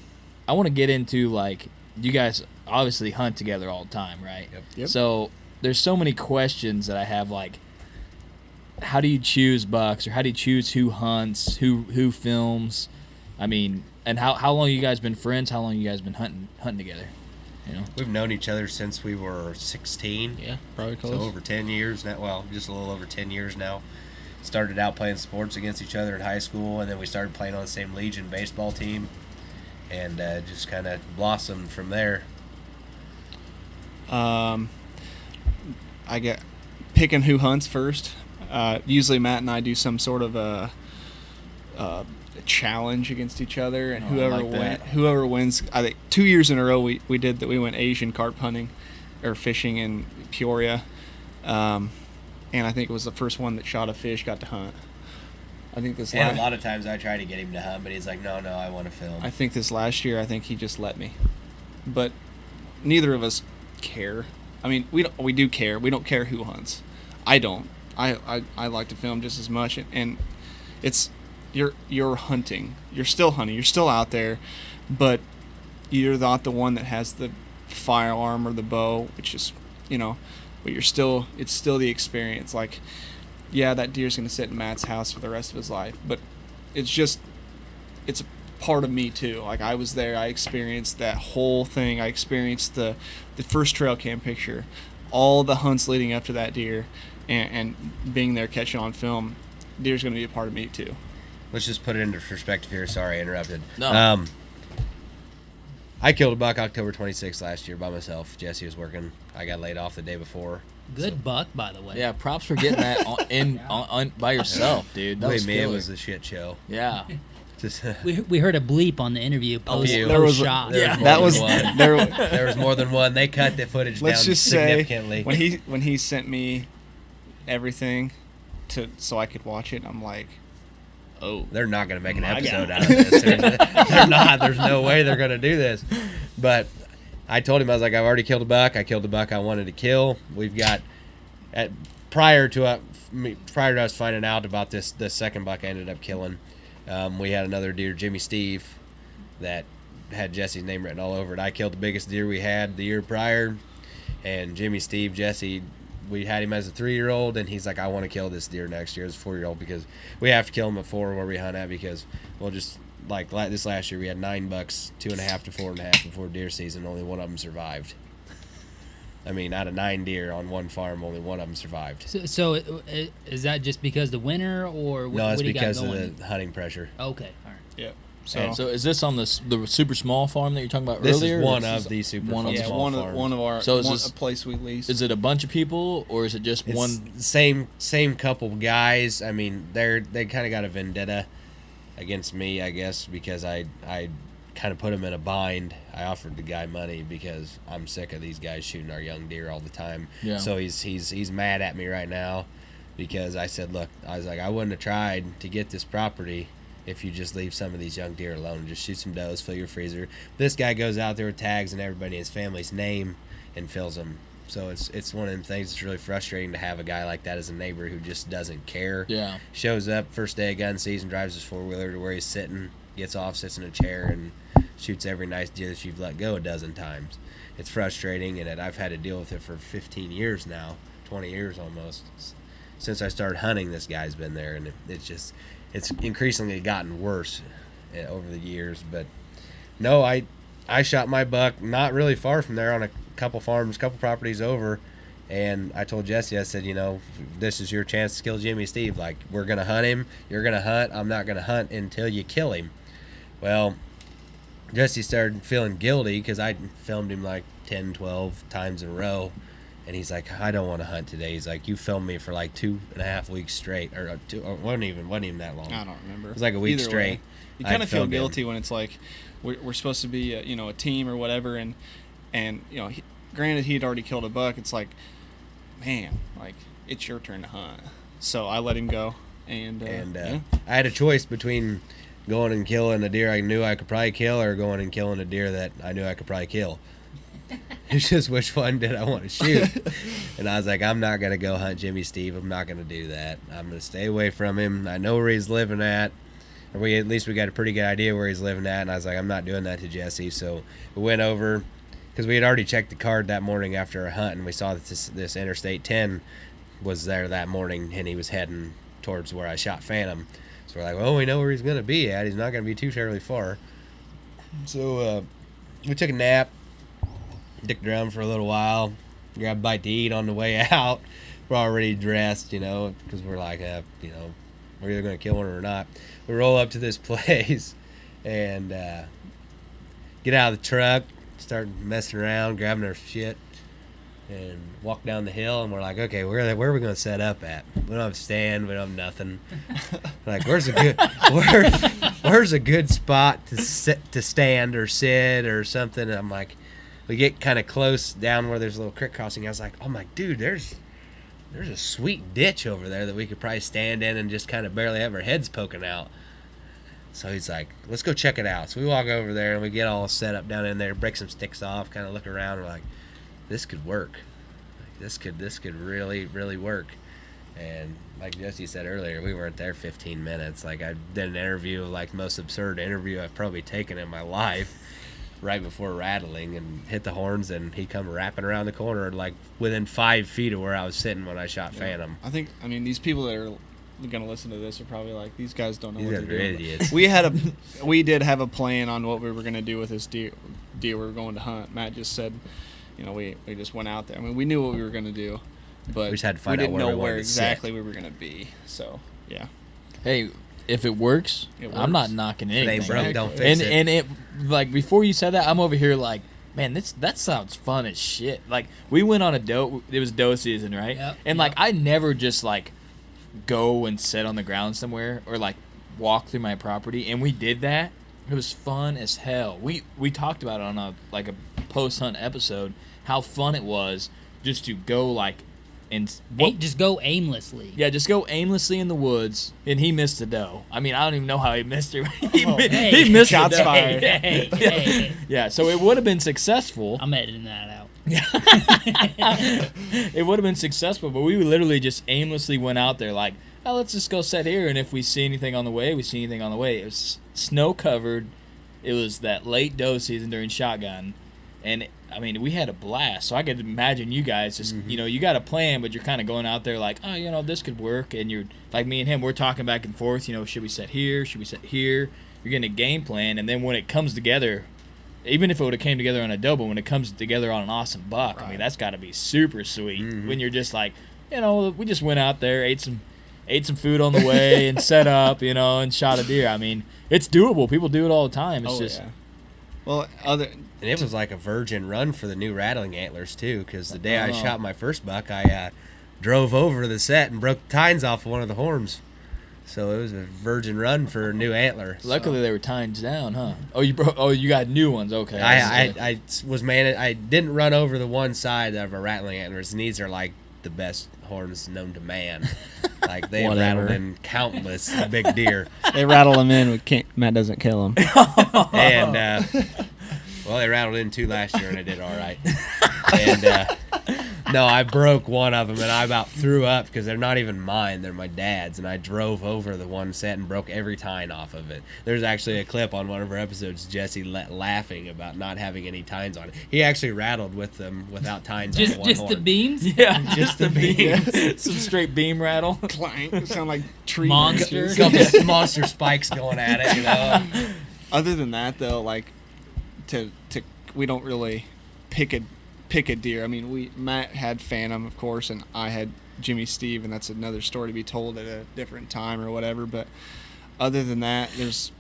I want to get into like, you guys obviously hunt together all the time, right? Yep. So there's so many questions that I have, like, how do you choose bucks, or how do you choose who hunts, who films? I mean, and how long you guys been friends? How long you guys been hunting together? You know, We've known each other since we were 16. yeah, probably So close. over 10 years now. Well, just a little over 10 years now. Started out playing sports against each other in high school, and then we started playing on the same Legion baseball team, and just kind of blossomed from there. I get picking who hunts first. Usually Matt and I do some sort of a challenge against each other, and Oh, I like that. whoever wins. I think 2 years in a row we did that. We went Asian carp hunting or fishing in Peoria, and I think it was the first one that shot a fish got to hunt. I think this And a lot of times I try to get him to hunt, but he's like, no, I want to film. I think this last year, I think he just let me. But neither of us care. I mean, we do care. We don't care who hunts. I don't. I like to film just as much, and it's you're hunting. You're still hunting. You're still out there, but you're not the one that has the firearm or the bow, which is, but it's still the experience. Like, yeah, that deer's gonna sit in Matt's house for the rest of his life, but it's a part of me too. Like, I was there. I experienced that whole thing. I experienced the first trail cam picture, all the hunts leading up to that deer, and being there catching on film. Deer's gonna be a part of me too. Let's just put it into perspective here. Sorry, I interrupted. No. I killed a buck October 26th last year by myself. Jesse was working. I got laid off the day before. Good buck, by the way. Yeah, props for getting that on by yourself, dude. That Believe was me, it killer. was a shit show. Yeah. Just, We heard a bleep on the interview post few. There was a- shot. there was That more was than one. there. There was more than one. They cut the footage Let's down just say significantly. when he sent me everything so I could watch it, I'm like, oh, They're not going to make an My episode God. out of this. They're not. There's no way they're going to do this. But I told him, I was like, I've already killed a buck. I killed the buck I wanted to kill. We've got, prior to us finding out about the second buck I ended up killing, we had another deer, Jimmy Steve, that had Jesse's name written all over it. I killed the biggest deer we had the year prior, and Jimmy Steve, Jesse, we had him as a 3-year-old, and he's like, I want to kill this deer next year as a 4-year-old, because we have to kill him at 4 where we hunt at, because we'll just, like this last year, we had 9 bucks, 2.5 to 4.5 before deer season. Only one of them survived. I mean, out of 9 deer on one farm, only one of them survived. So is that just because the winter, or what, No, what it's do you got because going? of the hunting pressure. Okay, all right. yeah. So is this on the super small farm that you're talking about This earlier? is or one this of the super one of Yeah, small one farms. of our So is this- a place we lease. Is it a bunch of people, or is it just It's one? same couple guys. I mean, they kind of got a vendetta against me, I guess, because I kind of put him in a bind. I offered the guy money because I'm sick of these guys shooting our young deer all the time. Yeah. So he's mad at me right now because I said, look, I was like, I wouldn't have tried to get this property if you just leave some of these young deer alone and just shoot some does, fill your freezer. This guy goes out there with tags and everybody in his family's name and fills them. So it's one of them things that's really frustrating to have a guy like that as a neighbor who just doesn't care. Yeah. Shows up first day of gun season, drives his 4-wheeler to where he's sitting, gets off, sits in a chair, and shoots every nice deer that you've let go a dozen times. It's frustrating, and I've had to deal with it for 15 years now, 20 years almost. Since I started hunting, this guy's been there, and it's increasingly gotten worse over the years. But no, I shot my buck not really far from there on a couple farms, couple properties over, and I told Jesse, I said, this is your chance to kill Jimmy Steve. Like, we're going to hunt him. You're going to hunt. I'm not going to hunt until you kill him. Well, Jesse started feeling guilty because I filmed him like 10, 12 times in a row. And he's like, I don't want to hunt today. He's like, you filmed me for like 2.5 weeks straight. Or wasn't even that long. I don't remember. It was like a week Either straight. way, you kind of feel filmed him. guilty when it's like we're supposed to be a team or whatever, and granted he'd already killed a buck. It's like, man, like it's your turn to hunt. So I let him go, and I had a choice between going and killing a deer I knew I could probably kill, or going and killing a deer that I knew I could probably kill. It's just which one did I want to shoot. And I was like, I'm not going to go hunt Jimmy Steve. I'm not going to do that. I'm going to stay away from him. I know where he's living at. Or at least we got a pretty good idea where he's living at. And I was like, I'm not doing that to Jesse. So we went over, because we had already checked the card that morning after a hunt, and we saw that this Interstate 10 was there that morning, and he was heading towards where I shot Phantom. So we're like, well, we know where he's going to be at. He's not going to be too terribly far. So we took a nap. Dicked around for a little while, grabbed a bite to eat on the way out. We're already dressed, because we're like, we're either going to kill one or not. We roll up to this place and get out of the truck, start messing around, grabbing our shit, and walk down the hill. And we're like, okay, where are we going to set up at? We don't have a stand, we don't have nothing. Like, where's a good spot to stand or sit or something? And I'm like, we get kind of close down where there's a little creek crossing. I was like, oh my dude, there's a sweet ditch over there that we could probably stand in and just kind of barely have our heads poking out. So he's like, let's go check it out. So we walk over there and we get all set up down in there, break some sticks off, kind of look around. And we're like, this could work. This could really, really work. And like Jesse said earlier, we weren't there 15 minutes. Like, I did an interview, like most absurd interview I've probably taken in my life, right before rattling, and hit the horns, and he come wrapping around the corner like within 5 feet of where I was sitting when I shot Phantom. I mean these people that are gonna listen to this are probably like, these guys don't know what they're doing. Idiots. We did have a plan on what we were gonna do with this deer we were going to hunt. Matt just said, we just went out there. I mean, we knew what we were gonna do, but we just had to find out didn't where know we wanted where to exactly sit. we were gonna be. So yeah. Hey, if it works, I'm not knocking anything. If it ain't broke, don't fix it. And it, like, before you said that, I'm over here like, man, that sounds fun as shit. Like, we went on it was doe season, right? Yep, and like, I never just like go and sit on the ground somewhere or like walk through my property, and we did that. It was fun as hell. We talked about it on a post hunt episode, how fun it was just to go like. And just go aimlessly. Yeah, just go aimlessly in the woods, and he missed the doe. I mean, I don't even know how he missed her. he missed shots the doe. fired. Hey. Yeah, so it would have been successful. I'm editing that out. It would have been successful, but we literally just aimlessly went out there like, oh, let's just go sit here, and if we see anything on the way, we see anything on the way. It was snow covered. It was that late doe season during shotgun, and I mean, we had a blast. So I could imagine you guys just, you got a plan, but you're kind of going out there like, oh, this could work. And you're like me and him, we're talking back and forth, should we set here? Should we set here? You're getting a game plan. And then when it comes together, even if it would have came together on a doe, but when it comes together on an awesome buck, right. I mean, that's got to be super sweet. When you're just like, we just went out there, ate some food on the way and set up, and shot a deer. I mean, it's doable. People do it all the time. It's just. Yeah. Well, and it was like a virgin run for the new rattling antlers too, because the day I shot my first buck, I drove over the set and broke the tines off of one of the horns. So it was a virgin run for a new antler. Luckily, they were tines down, huh? Oh, you got new ones. Okay. I didn't run over the one side of a rattling antlers, and these are like the best horns known to man. Like, they have rattled in countless big deer. They rattle them in. Matt doesn't kill them. And they rattled in 2 last year, and I did all right. And no, I broke one of them, and I about threw up because they're not even mine; they're my dad's. And I drove over the one set and broke every tine off of it. There's actually a clip on one of our episodes, Jesse laughing about not having any tines on it. He actually rattled with them without tines on one just horn. the beams. Yeah, just the beams. Some straight beam rattle. Clank. Sound like tree Monster. Couple monster spikes going at it. Other than that, though, like we don't really pick a deer. I mean, Matt had Phantom, of course, and I had Jimmy Steve, and that's another story to be told at a different time or whatever. But other than that, there's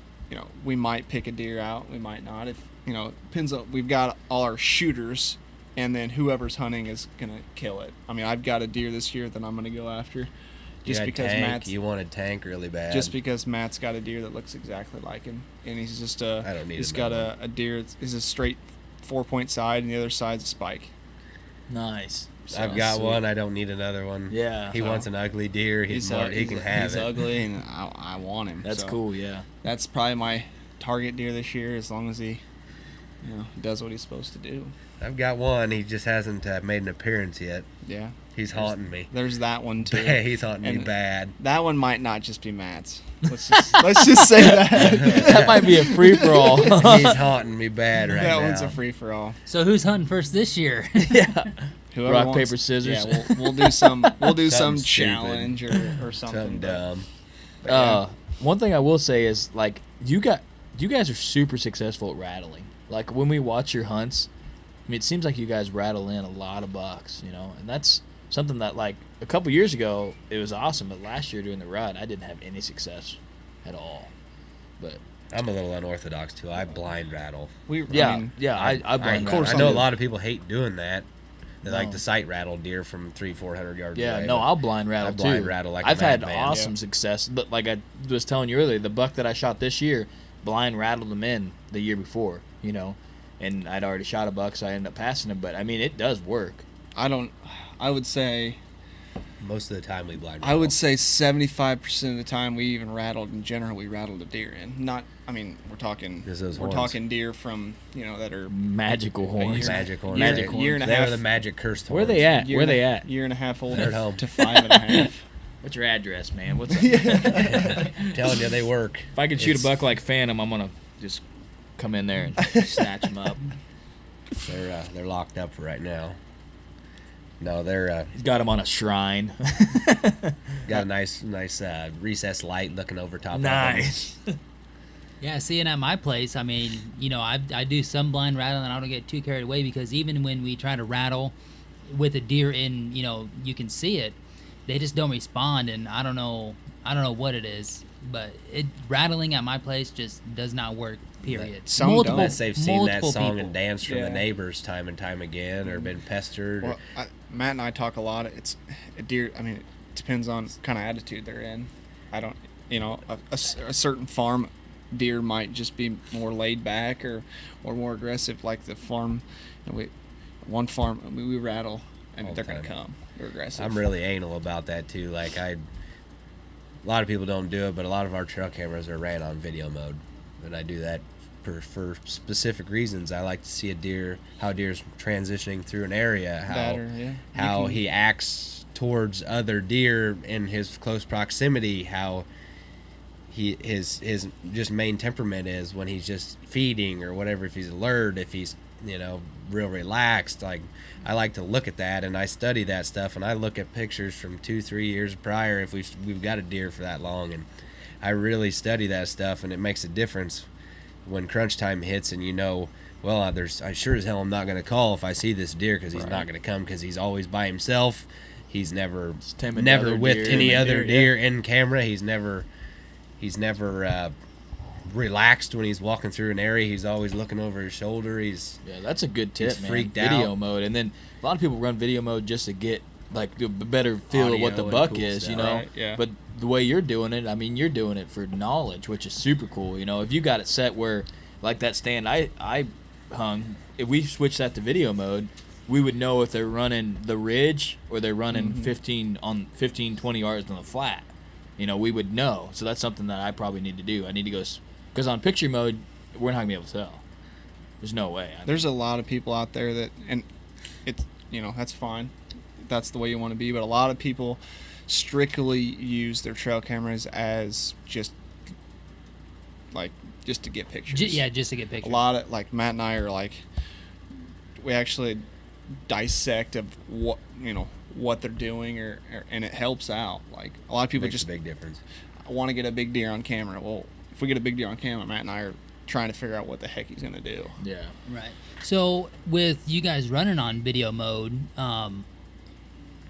we might pick a deer out, we might not. If depends on, we've got all our shooters, and then whoever's hunting is gonna kill it. I mean, I've got a deer this year that I'm gonna go after, just because you wanted Tank really bad. Just because Matt's got a deer that looks exactly like him, and he's just I don't need he's got a deer. He's a straight 4-point side, and the other side's a spike. Nice. I've got one. I don't need another one. Yeah. He wants an ugly deer. He can have he's it. ugly, and I want him. That's so cool. Yeah. That's probably my target deer this year, as long as he, does what he's supposed to do. I've got one. He just hasn't made an appearance yet. Yeah. He's haunting me. There's that one too. He's haunting me bad. That one might not just be Matt's. Let's just say that. That might be a free for all. He's haunting me bad right now. That one's a free for all. So who's hunting first this year? Yeah. Whoever Rock, wants, paper, scissors. Yeah, we'll do some some stupid. challenge or something. Something dumb. But yeah. One thing I will say is, like, you guys are super successful at rattling. Like, when we watch your hunts, I mean, it seems like you guys rattle in a lot of bucks, and that's something that, like, a couple years ago it was awesome, but last year during the rut I didn't have any success at all. But I'm a little unorthodox too. I blind rattle. I blind rattle. I know a lot of people hate doing that. They like to sight rattle deer from 300-400 yards away. No, I'll blind rattle too. I blind rattle like I've a had madman. awesome success, but like I was telling you earlier, the buck that I shot this year, blind rattled him in the year before, and I'd already shot a buck, so I ended up passing him. But I mean, it does work. I would say most of the time we blind rattle. I would say 75% of the time we even rattled. In general, we rattled a deer in. We're talking deer from that are Magical horns. Magic horns. Magic horns. Year and a They half. are the magic cursed horns. Where they at? Where they at? Year and a half old They're at home. to 5.5. What's your address, man? What's up? Telling you, they work. If I could shoot a buck like Phantom, I'm gonna just come in there and snatch him up. They're locked up for right now. No, they're He's got him on a shrine. got a nice recessed light looking over top. Nice. Yeah, seeing at my place, I mean, I do some blind rattling, and I don't get too carried away, because even when we try to rattle with a deer in, you can see it, they just don't respond, and I don't know what it is, but rattling at my place just does not work. Period. Unless they've seen that song people. and dance from the neighbors time and time again, or been pestered. Well, Matt and I talk a lot. It's a deer. I mean, it depends on kind of attitude they're in. I don't, a certain farm deer might just be more laid back or more aggressive. Like the farm, one farm, we rattle and they're gonna come. They're aggressive. I'm really anal about that too. Like a lot of people don't do it, but a lot of our trail cameras are ran on video mode, and I do that for specific reasons. I like to see how a deer's transitioning through an area, how he acts towards other deer in his close proximity, how his just main temperament is when he's just feeding or whatever, if he's alert, if he's real relaxed. Like, I like to look at that, and I study that stuff, and I look at pictures from 2-3 years prior if we've got a deer for that long, and I really study that stuff, and it makes a difference when crunch time hits, and I sure as hell I'm not going to call if I see this deer, because he's not going to come, because he's always by himself. He's never with any other deer in camera. He's never relaxed when he's walking through an area. He's always looking over his shoulder. That's a good tip, man. Freaked video out. mode, and then a lot of people run video mode just to get like a better feel Audio of what the and buck cool is, stuff. Right, yeah. But the way you're doing it, I mean, you're doing it for knowledge, which is super cool. If you got it set where, like that stand I hung, if we switched that to video mode, we would know if they're running the ridge or they're running 15, 20 yards on the flat. We would know. So that's something that I probably need to do. I need to go, because on picture mode, we're not going to be able to tell. There's no way. There's a lot of people out there that, and it's, that's fine. That's the way you want to be. But a lot of people strictly use their trail cameras as just to get pictures. Just to get pictures. A lot of, like, Matt and I are we actually dissect of what they're doing, and it helps out. Like, a lot of people Makes a big difference. want to get a big deer on camera. Well, if we get a big deer on camera, Matt and I are trying to figure out what the heck he's going to do. Yeah. Right. So with you guys running on video mode,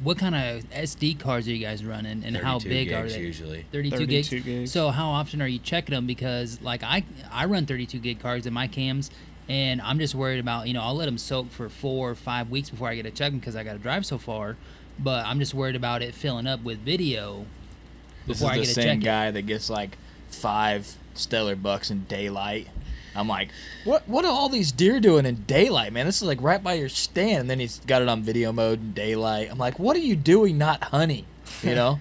what kind of SD cards are you guys running, and how 32 big are gigs they? usually. 32 32 gigs. So how often are you checking them? Because like I run 32 gig cards in my cams, and I'm just worried about, I'll let them soak for 4 or 5 weeks before I get to check them because I got to drive so far. But I'm just worried about it filling up with video This before I is get the to check same it. guy that gets like 5 stellar bucks in daylight. I'm like, what are all these deer doing in daylight, man? This is like right by your stand. And then he's got it on video mode in daylight. I'm like, what are you doing not hunting? You know?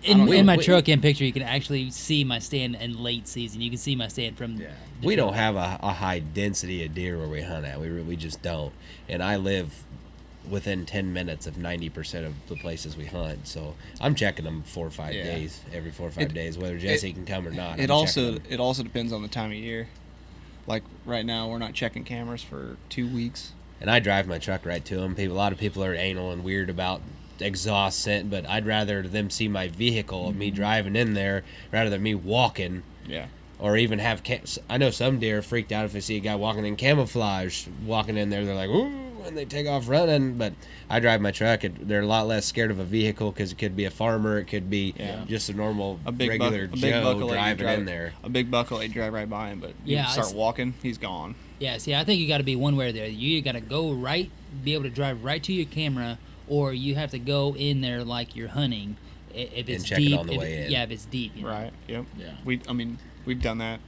In my truck in picture, you can actually see my stand in late season. You can see my stand from. Yeah. We don't have a high density of deer where we hunt at. We just don't. And I live within 10 minutes of 90% of the places we hunt. So I'm checking them 4 or 5 days, every 4 or 5 days, whether Jesse can come or not. It also depends on the time of year. Like right now, we're not checking cameras for 2 weeks. And I drive my truck right to them. A lot of people are anal and weird about exhaust scent, but I'd rather them see my vehicle of me driving in there rather than me walking. Yeah. Or even have I know some deer are freaked out if they see a guy walking in camouflage walking in there. They're like, ooh, and they take off running. But I drive my truck. They're a lot less scared of a vehicle because it could be a farmer. It could be just a normal, regular Joe driving in there. A big buckle, they drive right by him, but Yeah, you start walking, he's gone. Yeah, see, I think you got to be one way or the other. You got to go right, be able to drive right to your camera, or you have to go in there like you're hunting. If it's check it deep, on the way in. Yeah, if it's deep. Right. Yep. Yeah. We've done that.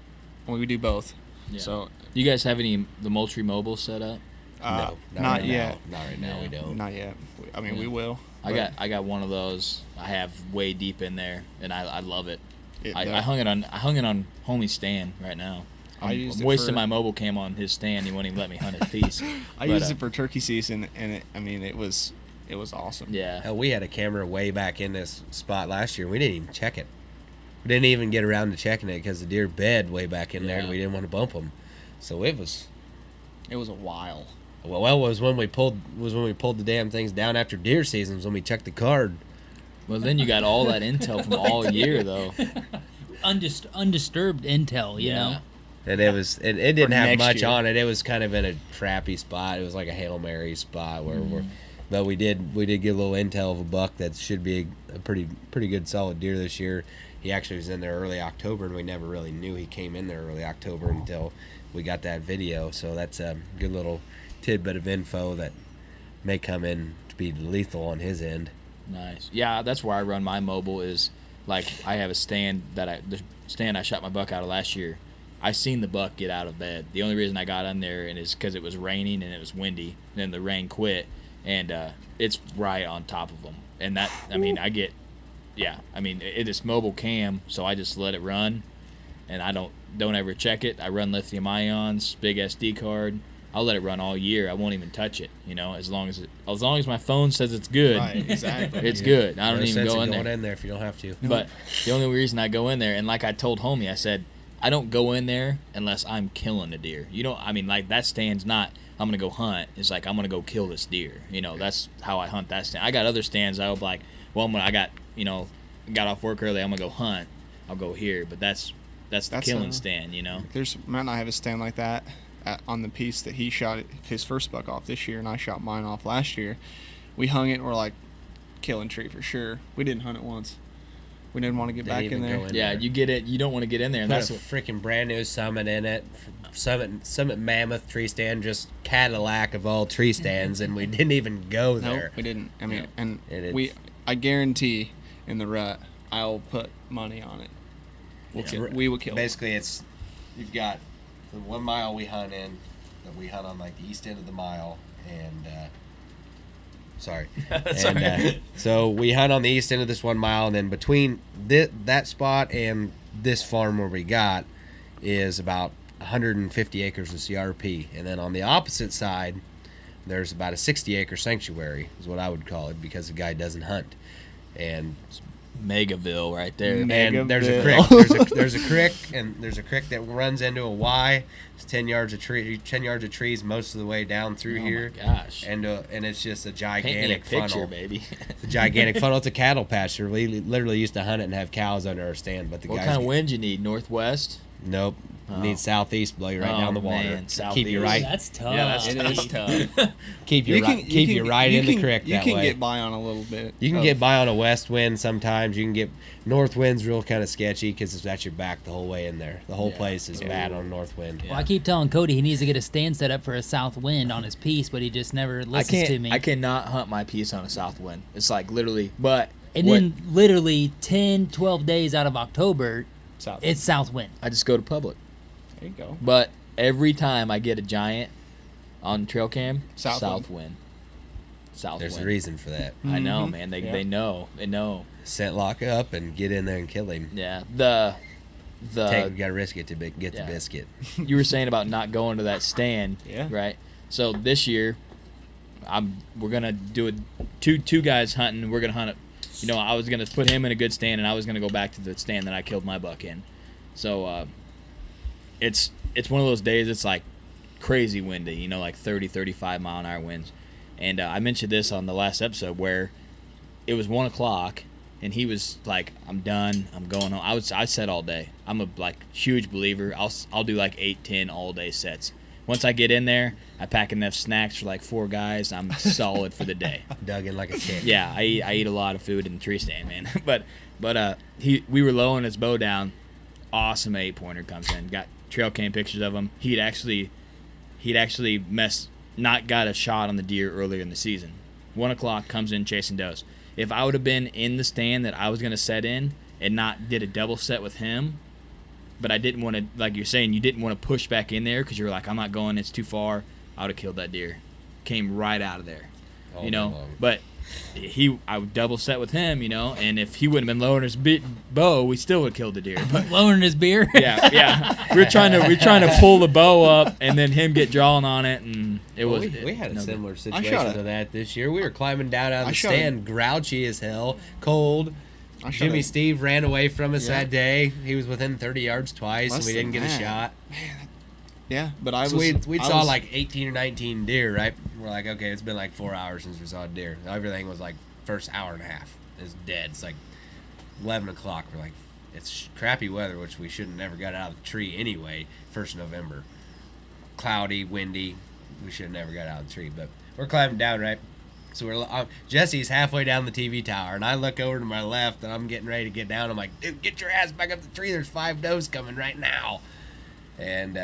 We do both. Yeah. So You guys have the Moultrie Mobile set up? No, not right yet. Now. Not right now. We don't. Not yet. We will. I got one of those. I have way deep in there, and I love it. I hung it on homie's stand right now. I'm wasting my mobile cam on his stand. He won't even let me hunt his piece. I used it for turkey season, and it was awesome. Yeah. Hell, we had a camera way back in this spot last year. We didn't even check it. We didn't even get around to checking it because the deer bed way back in there, and we didn't want to bump them. So it was a while. Well, it was when we pulled the damn things down after deer season. Was when we checked the card. Well, then you got all that intel from all year, though. Undisturbed intel, you know. And it didn't have much year. on it. It was kind of in a crappy spot. It was like a Hail Mary spot but we did get a little intel of a buck that should be a pretty good solid deer this year. He actually was in there early October, and we never really knew he came in there early October until we got that video. So that's a good little tidbit of info that may come in to be lethal on his end. Nice. Yeah, that's where I run my mobile. Is like I have a stand the stand I shot my buck out of last year. I seen the buck get out of bed. The only reason I got on there is because it was raining and it was windy. And then the rain quit, and it's right on top of them. And that, it is mobile cam, so I just let it run, and I don't ever check it. I run lithium ions, big SD card. I'll let it run all year. I won't even touch it. As long as my phone says it's good, Right, exactly. it's good. I don't even go in going there. in there if you don't have to. But the only reason I go in there, and like I told homie, I said, I don't go in there unless I'm killing a deer. Like that stand's not, I'm going to go hunt. It's like, I'm going to go kill this deer. That's how I hunt that stand. I got other stands I'll be like, well, when I got off work early, I'm going to go hunt. I'll go here. But that's the killing stand, Matt and I have a stand like that on the piece that he shot his first buck off this year, and I shot mine off last year. We hung it, and we're like, killing tree for sure. We didn't hunt it once. We didn't want to get back in there. Yeah, you get it. You don't want to get in there. And Put that's a freaking brand new Summit in it. Summit Mammoth tree stand, just Cadillac of all tree stands, and we didn't even go there. Nope, we didn't. I guarantee in the rut, I'll put money on it. We will kill. Basically, you've got the 1 mile we hunt in, that we hunt on like the east end of the mile, and so we hunt on the east end of this 1 mile, and then between that spot and this farm where we got is about 150 acres of CRP, and then on the opposite side there's about a 60-acre sanctuary is what I would call it, because the guy doesn't hunt. And Megaville right there. And there's a creek. There's a creek that runs into a Y. It's 10 yards of trees most of the way down through here. Oh my gosh! And it's just a Paint me a gigantic picture, funnel, baby. It's a gigantic funnel. It's a cattle pasture. We literally used to hunt it and have cows under our stand, but What kind of wind you need? Northwest? Nope. Need southeast, blow you right down the water. Man, Keep you right. That's tough. Yeah, that's tough. Keep you right in the creek You that can way. get by on a little bit. You can get by on a west wind sometimes. You can get north wind's real kind of sketchy because it's at your back the whole way in there. The whole place is bad on north wind. Well, I keep telling Cody he needs to get a stand set up for a south wind on his piece, but he just never listens to me. I cannot hunt my piece on a south wind. It's like literally, but and then literally 10, 12 days out of October, South. it's south wind. I just go to public. There you go. But every time I get a giant on trail cam, South wind. South There's wind. a reason for that. I know, Mhm. man. They Yeah. they know. They know. Scentlok up and get in there and kill him. Yeah. You got to risk it to get yeah. the biscuit. You were saying about not going to that stand, Yeah. right? So this year, we're gonna do it. Two guys hunting. We're gonna hunt it. You know, I was gonna put him in a good stand, and I was gonna go back to the stand that I killed my buck in. So it's one of those days. It's like crazy windy. You know, like 30, 35 mile an hour winds. And I mentioned this on the last episode where it was 1 o'clock. And he was like, "I'm done. I'm going home." I said all day. I'm a huge believer. I'll do like 8, 10 all day sets. Once I get in there, I pack enough snacks for like 4 guys. I'm solid for the day. Dug in like a kid. Yeah, I eat a lot of food in the tree stand, man. but we were lowering his bow down. Awesome 8-pointer comes in. Got trail cam pictures of him. He'd actually not got a shot on the deer earlier in the season. 1 o'clock comes in chasing does. If I would have been in the stand that I was going to set in and not did a double set with him, but I didn't want to, like you're saying, you didn't want to push back in there because you're like, I'm not going, it's too far, I would have killed that deer. Came right out of there, All you day know. long. But I would double set with him, you know, and if he wouldn't have been lowering his bow, we still would have killed the deer. But Lowering his beer. yeah. We're trying to pull the bow up and then him get drawing on it, and We had a no similar shot situation it. to that this year. We were climbing down out of I the shot it. stand, grouchy as hell, cold. I shot Jimmy it. Steve ran away from us Yeah. that day. He was within 30 yards twice, Less and we didn't than get a that. shot. Yeah, but I So was. we I saw was- like 18 or 19 deer, right? We're like, okay, it's been like 4 hours since we saw a deer. Everything was like first hour and a half is dead. It's like 11 o'clock. We're like, it's crappy weather, which we shouldn't never got out of the tree anyway. 1st of November, cloudy, windy. We should have never got out of the tree, but we're climbing down, right? So Jesse's halfway down the TV tower, and I look over to my left, and I'm getting ready to get down. I'm like, dude, get your ass back up the tree. There's 5 does coming right now. And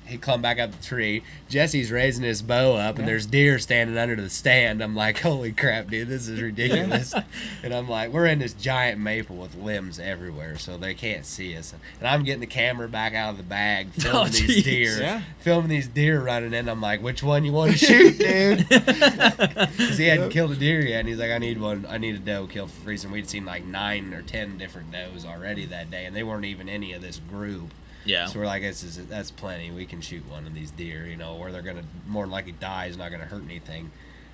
he climbed back up the tree. Jesse's raising his bow up, and there's deer standing under the stand. I'm like, holy crap, dude, this is ridiculous. And I'm like, we're in this giant maple with limbs everywhere, so they can't see us. And I'm getting the camera back out of the bag, filming these deer. Yeah. Filming these deer running in. I'm like, which one you want to shoot, dude? Because he hadn't killed a deer yet, and he's like, I need one. I need a doe killed for reason. We'd seen like 9 or 10 different does already that day, and they weren't even any of this group. Yeah. So we're like, that's plenty. We can shoot one of these deer, you know, where they're gonna more than likely die is not gonna hurt anything.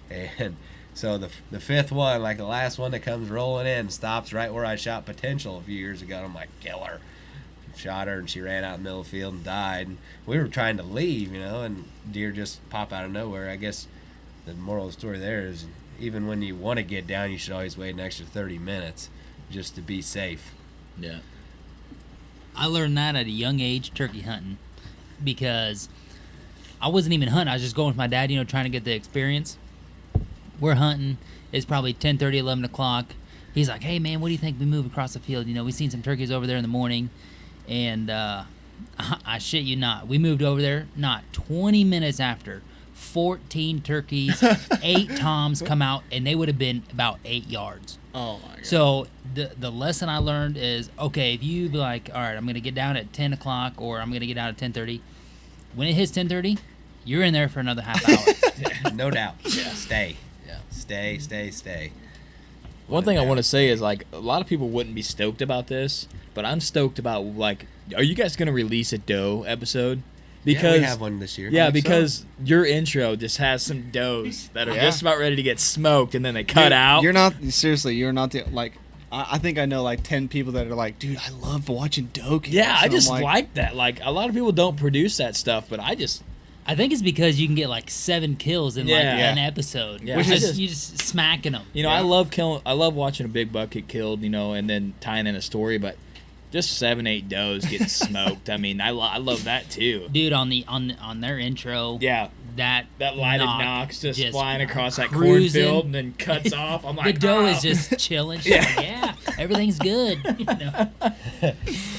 And so the 5th one, like the last one that comes rolling in, stops right where I shot Potential a few years ago. I'm like, kill her. Shot her, and she ran out in the middle of the field and died. And we were trying to leave, you know, and deer just pop out of nowhere. I guess the moral of the story there is, even when you want to get down, you should always wait an extra 30 minutes just to be safe. Yeah. I learned that at a young age, turkey hunting, because I wasn't even hunting. I was just going with my dad, you know, trying to get the experience. We're hunting. It's probably 10:30, 11 o'clock. He's like, hey, man, what do you think we move across the field? You know, we seen some turkeys over there in the morning. And I shit you not. We moved over there, not 20 minutes after, 14 turkeys, 8 toms come out, and they would have been about 8 yards. Oh my god. So the lesson I learned is, okay, if you be like, all right, I'm gonna get down at 10 o'clock or I'm gonna get down at 10:30. When it hits 10:30, you're in there for another half hour. No doubt. Yeah. Stay. Yeah. Stay. One thing I want to say is, like, a lot of people wouldn't be stoked about this, but I'm stoked about, like, are you guys gonna release a doe episode? Because yeah, we have one this year. Yeah, think because your intro just has some does that are Yeah. just about ready to get smoked, and then they cut Dude, out. You're not seriously. You're not the like. I think I know like 10 people that are like, dude, I love watching doe kills. Yeah, I And I'm just like that. Like, a lot of people don't produce that stuff, but I think it's because you can get like 7 kills in like Yeah. an episode. Yeah. Which I is just- you just smacking them. You know, Yeah. I love watching a big buck get killed, you know, and then tying in a story. But just 7-8 does getting smoked. I mean, I love that too. Dude, on their intro, Yeah. that lighted knock Knox just flying across that cruising. cornfield and then cuts off. I'm like, the doe oh. is just chilling. She's like, yeah, everything's good. You know?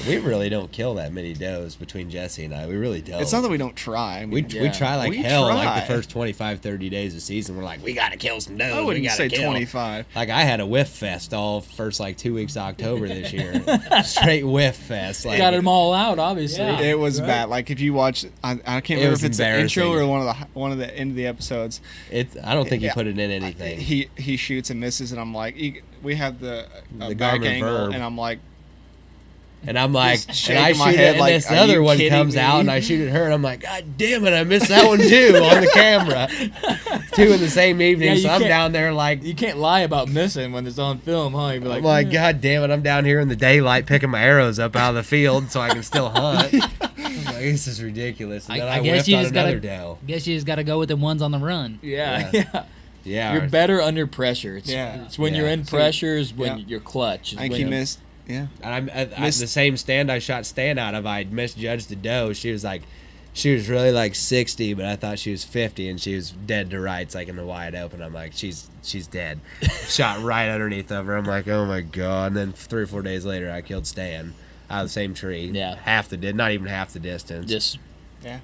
We really don't kill that many does between Jesse and I. We really don't. It's not that we don't try. I We, mean, we try like We hell. try. Like the first 25, 30 days of season, we're like, we gotta kill some does. I we wouldn't gotta say kill. 25. Like I had a whiff fest all first like 2 weeks of October this year. Straight whiff fest. Like, Got them all out, obviously. Yeah. It was bad. Like if you watch, I can't remember was if it's the intro embarrassing. or one of the end of the episodes. I don't think he Yeah. put it in anything. He shoots and misses, and I'm like, we have the back Garmin angle, Verb. and I'm like, And I'm like, Just and I shaking my shoot head it, and like, this are other you one kidding comes me? out, and I shoot at her, and I'm like, God damn it, I missed that one too on the camera. 2 in the same evening, Yeah, you so I'm can't- down there like, You can't lie about missing when it's on film, huh? You'd be like, I'm like, God damn it, I'm down here in the daylight picking my arrows up out of the field so I can still hunt. I'm like, this is ridiculous. And then I I guess whiffed you on just another gotta. doe. Guess you just gotta go with the ones on the run. yeah. Yeah, You're better under pressure. It's, Yeah. it's when Yeah. you're in So- pressure is when yeah. you're clutch. Is I think when he you're- missed. Yeah, And I Missed- the same stand I shot Stan out of, I misjudged the doe. She was really like 60, but I thought she was 50, and she was dead to rights, like in the wide open. I'm like, she's dead. Shot right underneath of her. I'm like, oh my god. And then 3 or 4 days later, I killed Stan out of the same tree. Yeah. Not even half the distance. yeah.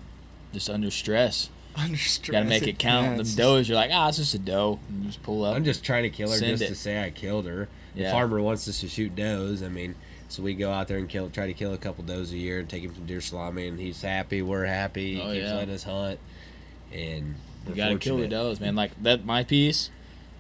Just under stress. Under stress. Got to make it count. Yeah, Them it's just- does, you're like, it's just a doe. And you just pull up. I'm just trying to kill her Send just it. to say I killed her. The Yeah. farmer wants us to shoot does. I mean, so we go out there and try to kill a couple does a year and take him some deer salami, and he's happy. We're happy. He Oh, keeps yeah. letting us hunt, and You we're got to kill the fortunate. does, man. Like that, my piece.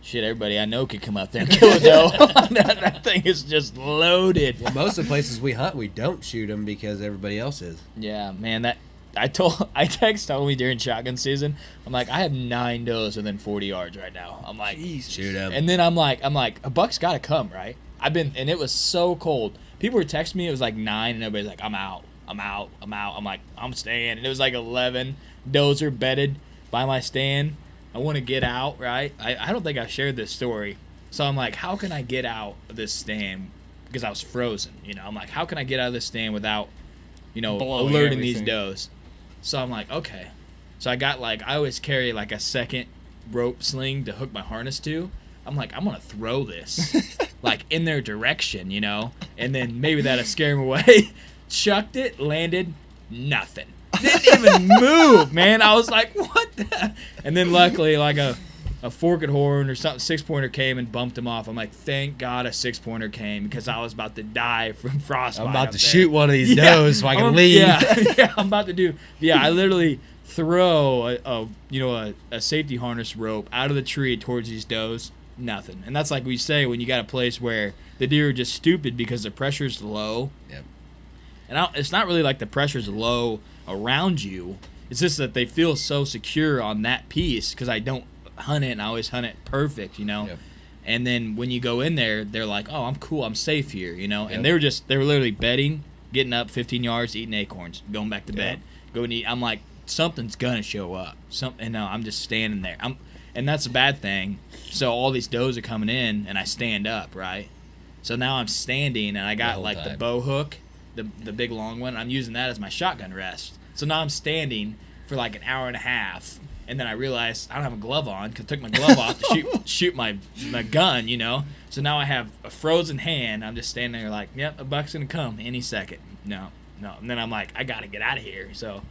Shit, everybody I know could come out there and kill a doe. that thing is just loaded. Well, most of the places we hunt, we don't shoot them because everybody else is. Yeah, man. I texted Tommy during shotgun season. I'm like, I have 9 does within 40 yards right now. I'm like, Shoot them. and then I'm like, a buck's got to come, right? And it was so cold. People were texting me. It was like 9, and everybody's like, I'm out. I'm like, I'm staying. And it was like 11. Does are bedded by my stand. I want to get out, right? I don't think I shared this story. So I'm like, how can I get out of this stand? Because I was frozen, I'm like, how can I get out of this stand without, Blowing alerting these everything. does? So I'm like, okay. So I got I always carry like a second rope sling to hook my harness to. I'm like, I'm gonna throw this like in their direction, and then maybe that'll scare them away. Chucked it, landed, nothing. Didn't even move, man. I was like, what the? And then luckily, like a forked horn or something, 6-pointer came and bumped him off. I'm like, thank God a 6-pointer came because I was about to die from frostbite. I'm about up to there. shoot one of these does so I can leave. Yeah, I'm about to do. Yeah, I literally throw a safety harness rope out of the tree towards these does. Nothing. And that's like we say when you got a place where the deer are just stupid because the pressure's low. Yep. And it's not really like the pressure's low around you. It's just that they feel so secure on that piece because I don't hunt it and I always hunt it perfect, Yep. And then when you go in there, they're like, oh, I'm cool. I'm safe here, Yep. And they were literally bedding, getting up 15 yards, eating acorns, going back to bed, go and eat. I'm like, something's going to show up. And no, I'm just standing there. And that's a bad thing. So all these does are coming in, and I stand up, right? So now I'm standing, and I got whole like the time. bow hook, the big long one. I'm using that as my shotgun rest. So now I'm standing for like an hour and a half, and then I realized I don't have a glove on because I took my glove off to shoot my gun, So now I have a frozen hand. I'm just standing there like, yep, a buck's gonna come any second. No. And then I'm like, I gotta get out of here. So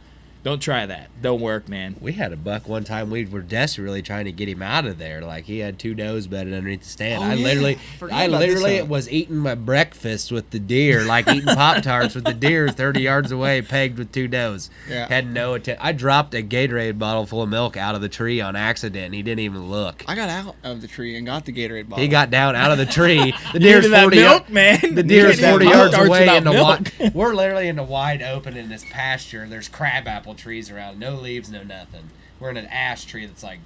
don't try that. Don't work, man. We had a buck one time. We were desperately trying to get him out of there. Like he had 2 does bedded underneath the stand. Oh, I yeah. literally Forgot about this, was eating my breakfast with the deer, like eating Pop-Tarts with the deer 30 yards away, pegged with 2 does. Yeah. Had no attention. I dropped a Gatorade bottle full of milk out of the tree on accident. He didn't even look. I got out of the tree and got the Gatorade bottle. He got down out of the tree. The You deer's needed that 40 milk, man. The deer's You can't 40 have yards Pop-Tarts away without in the milk. we're literally in the wide open in this pasture. There's crabapple trees around. No leaves, no nothing. We're in an ash tree that's like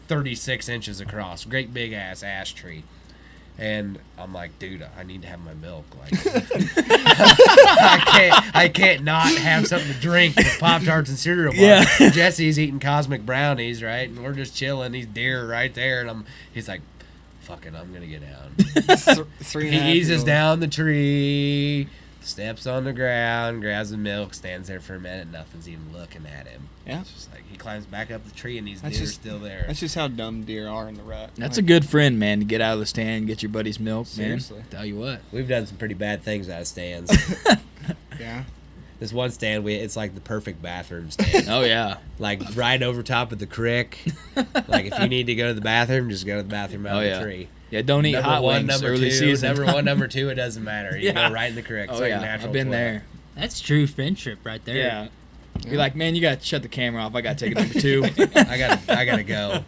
36 inches across. Great big ash tree. And I'm like, dude, I need to have my milk. Like, I can't not have something to drink with Pop-Tarts and cereal bars. Yeah. Jesse's eating cosmic brownies, right? And we're just chilling. These deer right there, and he's like, fuck it, I'm gonna get down. Three and a half He eases year old. down the tree. Steps on the ground, grabs the milk, stands there for a minute, nothing's even looking at him. Yeah. It's just like he climbs back up the tree and these That's deer are just- still there. That's just how dumb deer are in the rut. That's Like, a good friend, man, to get out of the stand, get your buddy's milk, Seriously. man. Tell you what. We've done some pretty bad things out of stands. Yeah. This one stand, it's like the perfect bathroom stand. Oh, yeah. Like right over top of the creek. Like if you need to go to the bathroom, just go to the bathroom out Oh, of yeah. the tree. Yeah, don't eat Number hot one, wings number early two, season. number one, number two, it doesn't matter. You Yeah. go right in the creek. It's Oh, like a yeah. natural I've been flow. there. That's true friendship right there. Yeah. You're like, man, you got to shut the camera off. I got to take a number 2. I gotta go.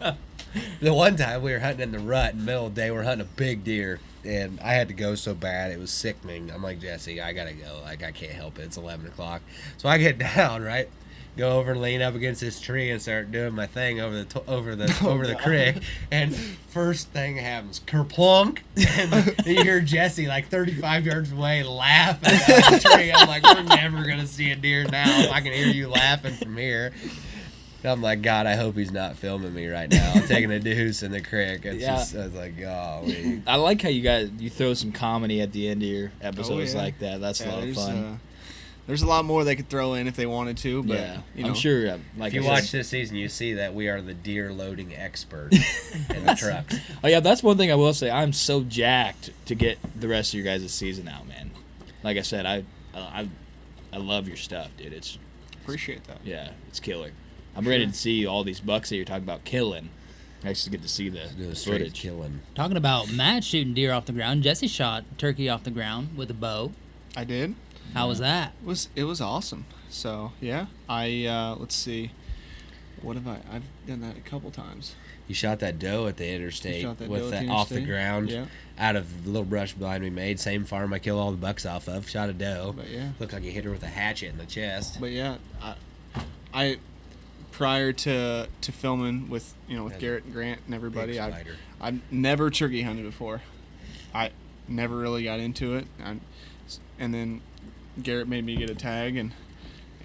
The one time we were hunting in the rut in the middle of the day, we're hunting a big deer, and I had to go so bad it was sickening. I'm like, Jesse, I gotta go. Like I can't help it. It's 11 o'clock, so I get down, right, go over and lean up against this tree and start doing my thing over the creek. And first thing happens, kerplunk, and you hear Jesse like 35 yards away laughing at the tree. I'm like, we're never gonna see a deer now if I can hear you laughing from here. I'm like, God, I hope he's not filming me right now. I'm taking a deuce in the creek. It's Yeah. just, I was like, golly. I like how you throw some comedy at the end of your episodes yeah. like that. That's a lot of fun. There's a lot more they could throw in if they wanted to, but Yeah, you know. I'm sure. Like If you I said- watch this season, you see that we are the deer loading expert in the trucks. Oh yeah, that's one thing I will say. I'm so jacked to get the rest of your guys' season out, man. Like I said, I love your stuff, dude. It's Appreciate that. yeah, it's killer. I'm ready to see all these bucks that you're talking about killing. I just get to see the Do a straight footage. killing. Talking about Matt shooting deer off the ground, Jesse shot turkey off the ground with a bow. I did. How was that? It was awesome. So yeah, I let's see, what have I've done that a couple times. You shot that doe at the interstate Shot that doe with at that the off the interstate. ground Yeah. out of the little brush blind we made. Same farm I kill all the bucks off of. Shot a doe. But yeah. Looked like you hit her with a hatchet in the chest. But yeah, I prior to filming with Yeah. Garrett and Grant and everybody, Big I've spider. never turkey hunted before. I never really got into it, and then Garrett made me get a tag, and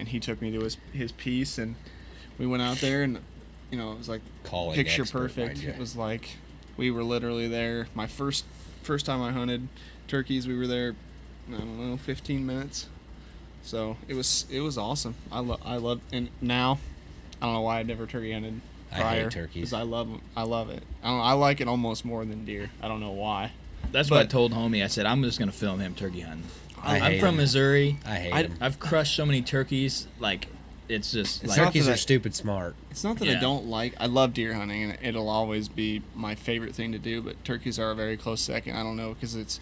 he took me to his piece, and we went out there, and it was like Calling picture expert, perfect. mind you. It was like we were literally there. My first time I hunted turkeys, we were there, I don't know, 15 minutes. So it was awesome. I love, and now I don't know why I'd never turkey hunted I prior. hate turkeys. 'Cause I love it. I don't know, I like it almost more than deer. I don't know why. That's what I But- told homie. I said I'm just gonna film him turkey hunting. I I'm hate from 'em. Missouri. I hate I- them. I've crushed so many turkeys. Like it's just like not Turkeys that are I- stupid smart. It's not that Yeah. I don't like. I love deer hunting, and it'll always be my favorite thing to do. But turkeys are a very close second. I don't know because it's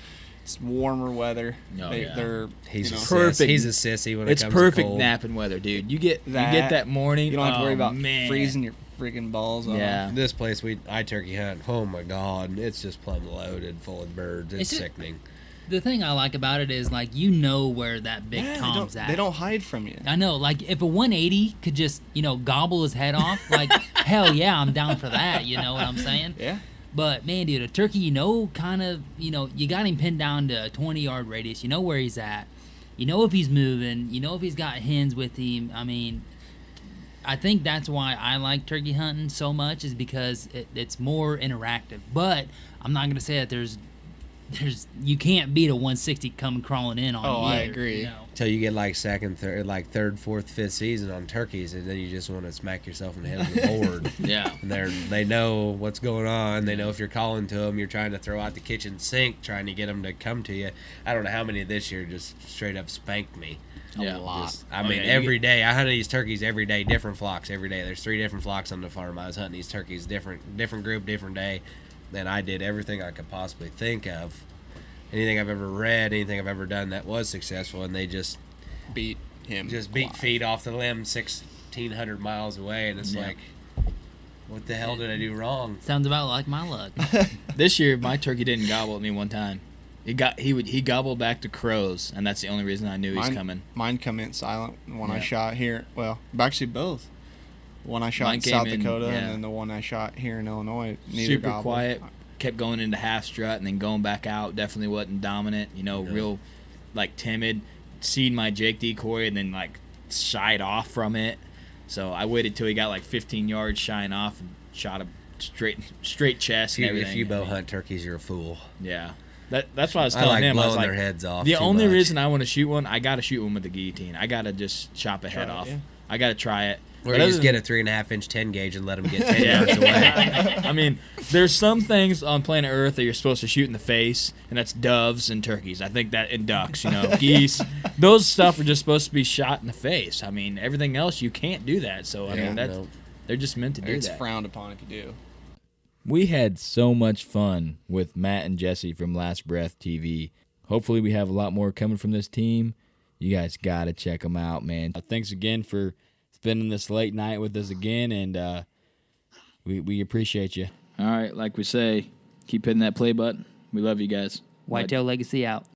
warmer weather. Oh, they, yeah. They're He's you a know, Perfect. He's a sissy when it's it comes perfect to cold. napping weather, dude. You get That- that morning. You don't have to worry oh, about man. freezing your freaking balls off. Yeah. This place I turkey hunt. Oh my God, it's just plumb loaded, full of birds. It's Is it- sickening. The thing I like about it is like where that big Yeah, Tom's at. they don't hide from you. I know, like if a 180 could just gobble his head off, like hell yeah, I'm down for that. You know what I'm saying? Yeah. But man, dude, a turkey, kind of, you got him pinned down to a 20-yard radius. You know where he's at. You know if he's moving. You know if he's got hens with him. I mean, I think that's why I like turkey hunting so much is because it's more interactive. But I'm not gonna say that there's you can't beat a 160 coming crawling in on you. Oh, I either, agree. Till you get like second, third, fourth, fifth season on turkeys, and then you just want to smack yourself in the head with the board. Yeah. And they know what's going on. They know if you're calling to them, you're trying to throw out the kitchen sink, trying to get them to come to you. I don't know how many this year just straight up spanked me. Yeah. I Oh, mean, yeah, you every day I hunted these turkeys every day, different flocks every day. There's 3 different flocks on the farm. I was hunting these turkeys different group, different day, and I did everything I could possibly think of. Anything I've ever read, anything I've ever done that was successful, and they just Beat him. beat alive. feet off the limb 1,600 miles away, and it's Yeah. like, what the hell did I do wrong? Sounds about like my luck. This year, my turkey didn't gobble at me one time. He gobbled back to crows, and that's the only reason I knew he's coming. Mine come in silent when I Yeah. shot here. Well, actually both. One I shot Mine in came South in, Dakota, yeah. and then the one I shot here in Illinois. Neither Super gobbled. quiet. Kept going into half strut and then going back out. Definitely wasn't dominant. Real like timid. Seen my Jake decoy and then like shied off from it. So I waited till he got like 15 yards shying off and shot him straight chest and everything. If you bow hunt turkeys, you're a fool. Yeah. That's what I was I telling like him. I was blowing like, their heads off. the too only much. reason I want to shoot one, I got to shoot one with the guillotine. I got to just chop a head Try it, off. yeah. I got to try it. Or But you other just than- get a 3.5-inch 10 gauge and let them get 10 yards away. I mean, there's some things on planet Earth that you're supposed to shoot in the face, and that's doves and turkeys. I think that and ducks, geese. Those stuff are just supposed to be shot in the face. I mean, everything else you can't do that. So I mean, that's they're just meant to do It's that. frowned upon if you do. We had so much fun with Matt and Jesse from Last Breath TV. Hopefully we have a lot more coming from this team. You guys got to check them out, man. Thanks again for spending this late night with us again, and we appreciate you. All right, like we say, keep hitting that play button. We love you guys. Whitetail Legacy out.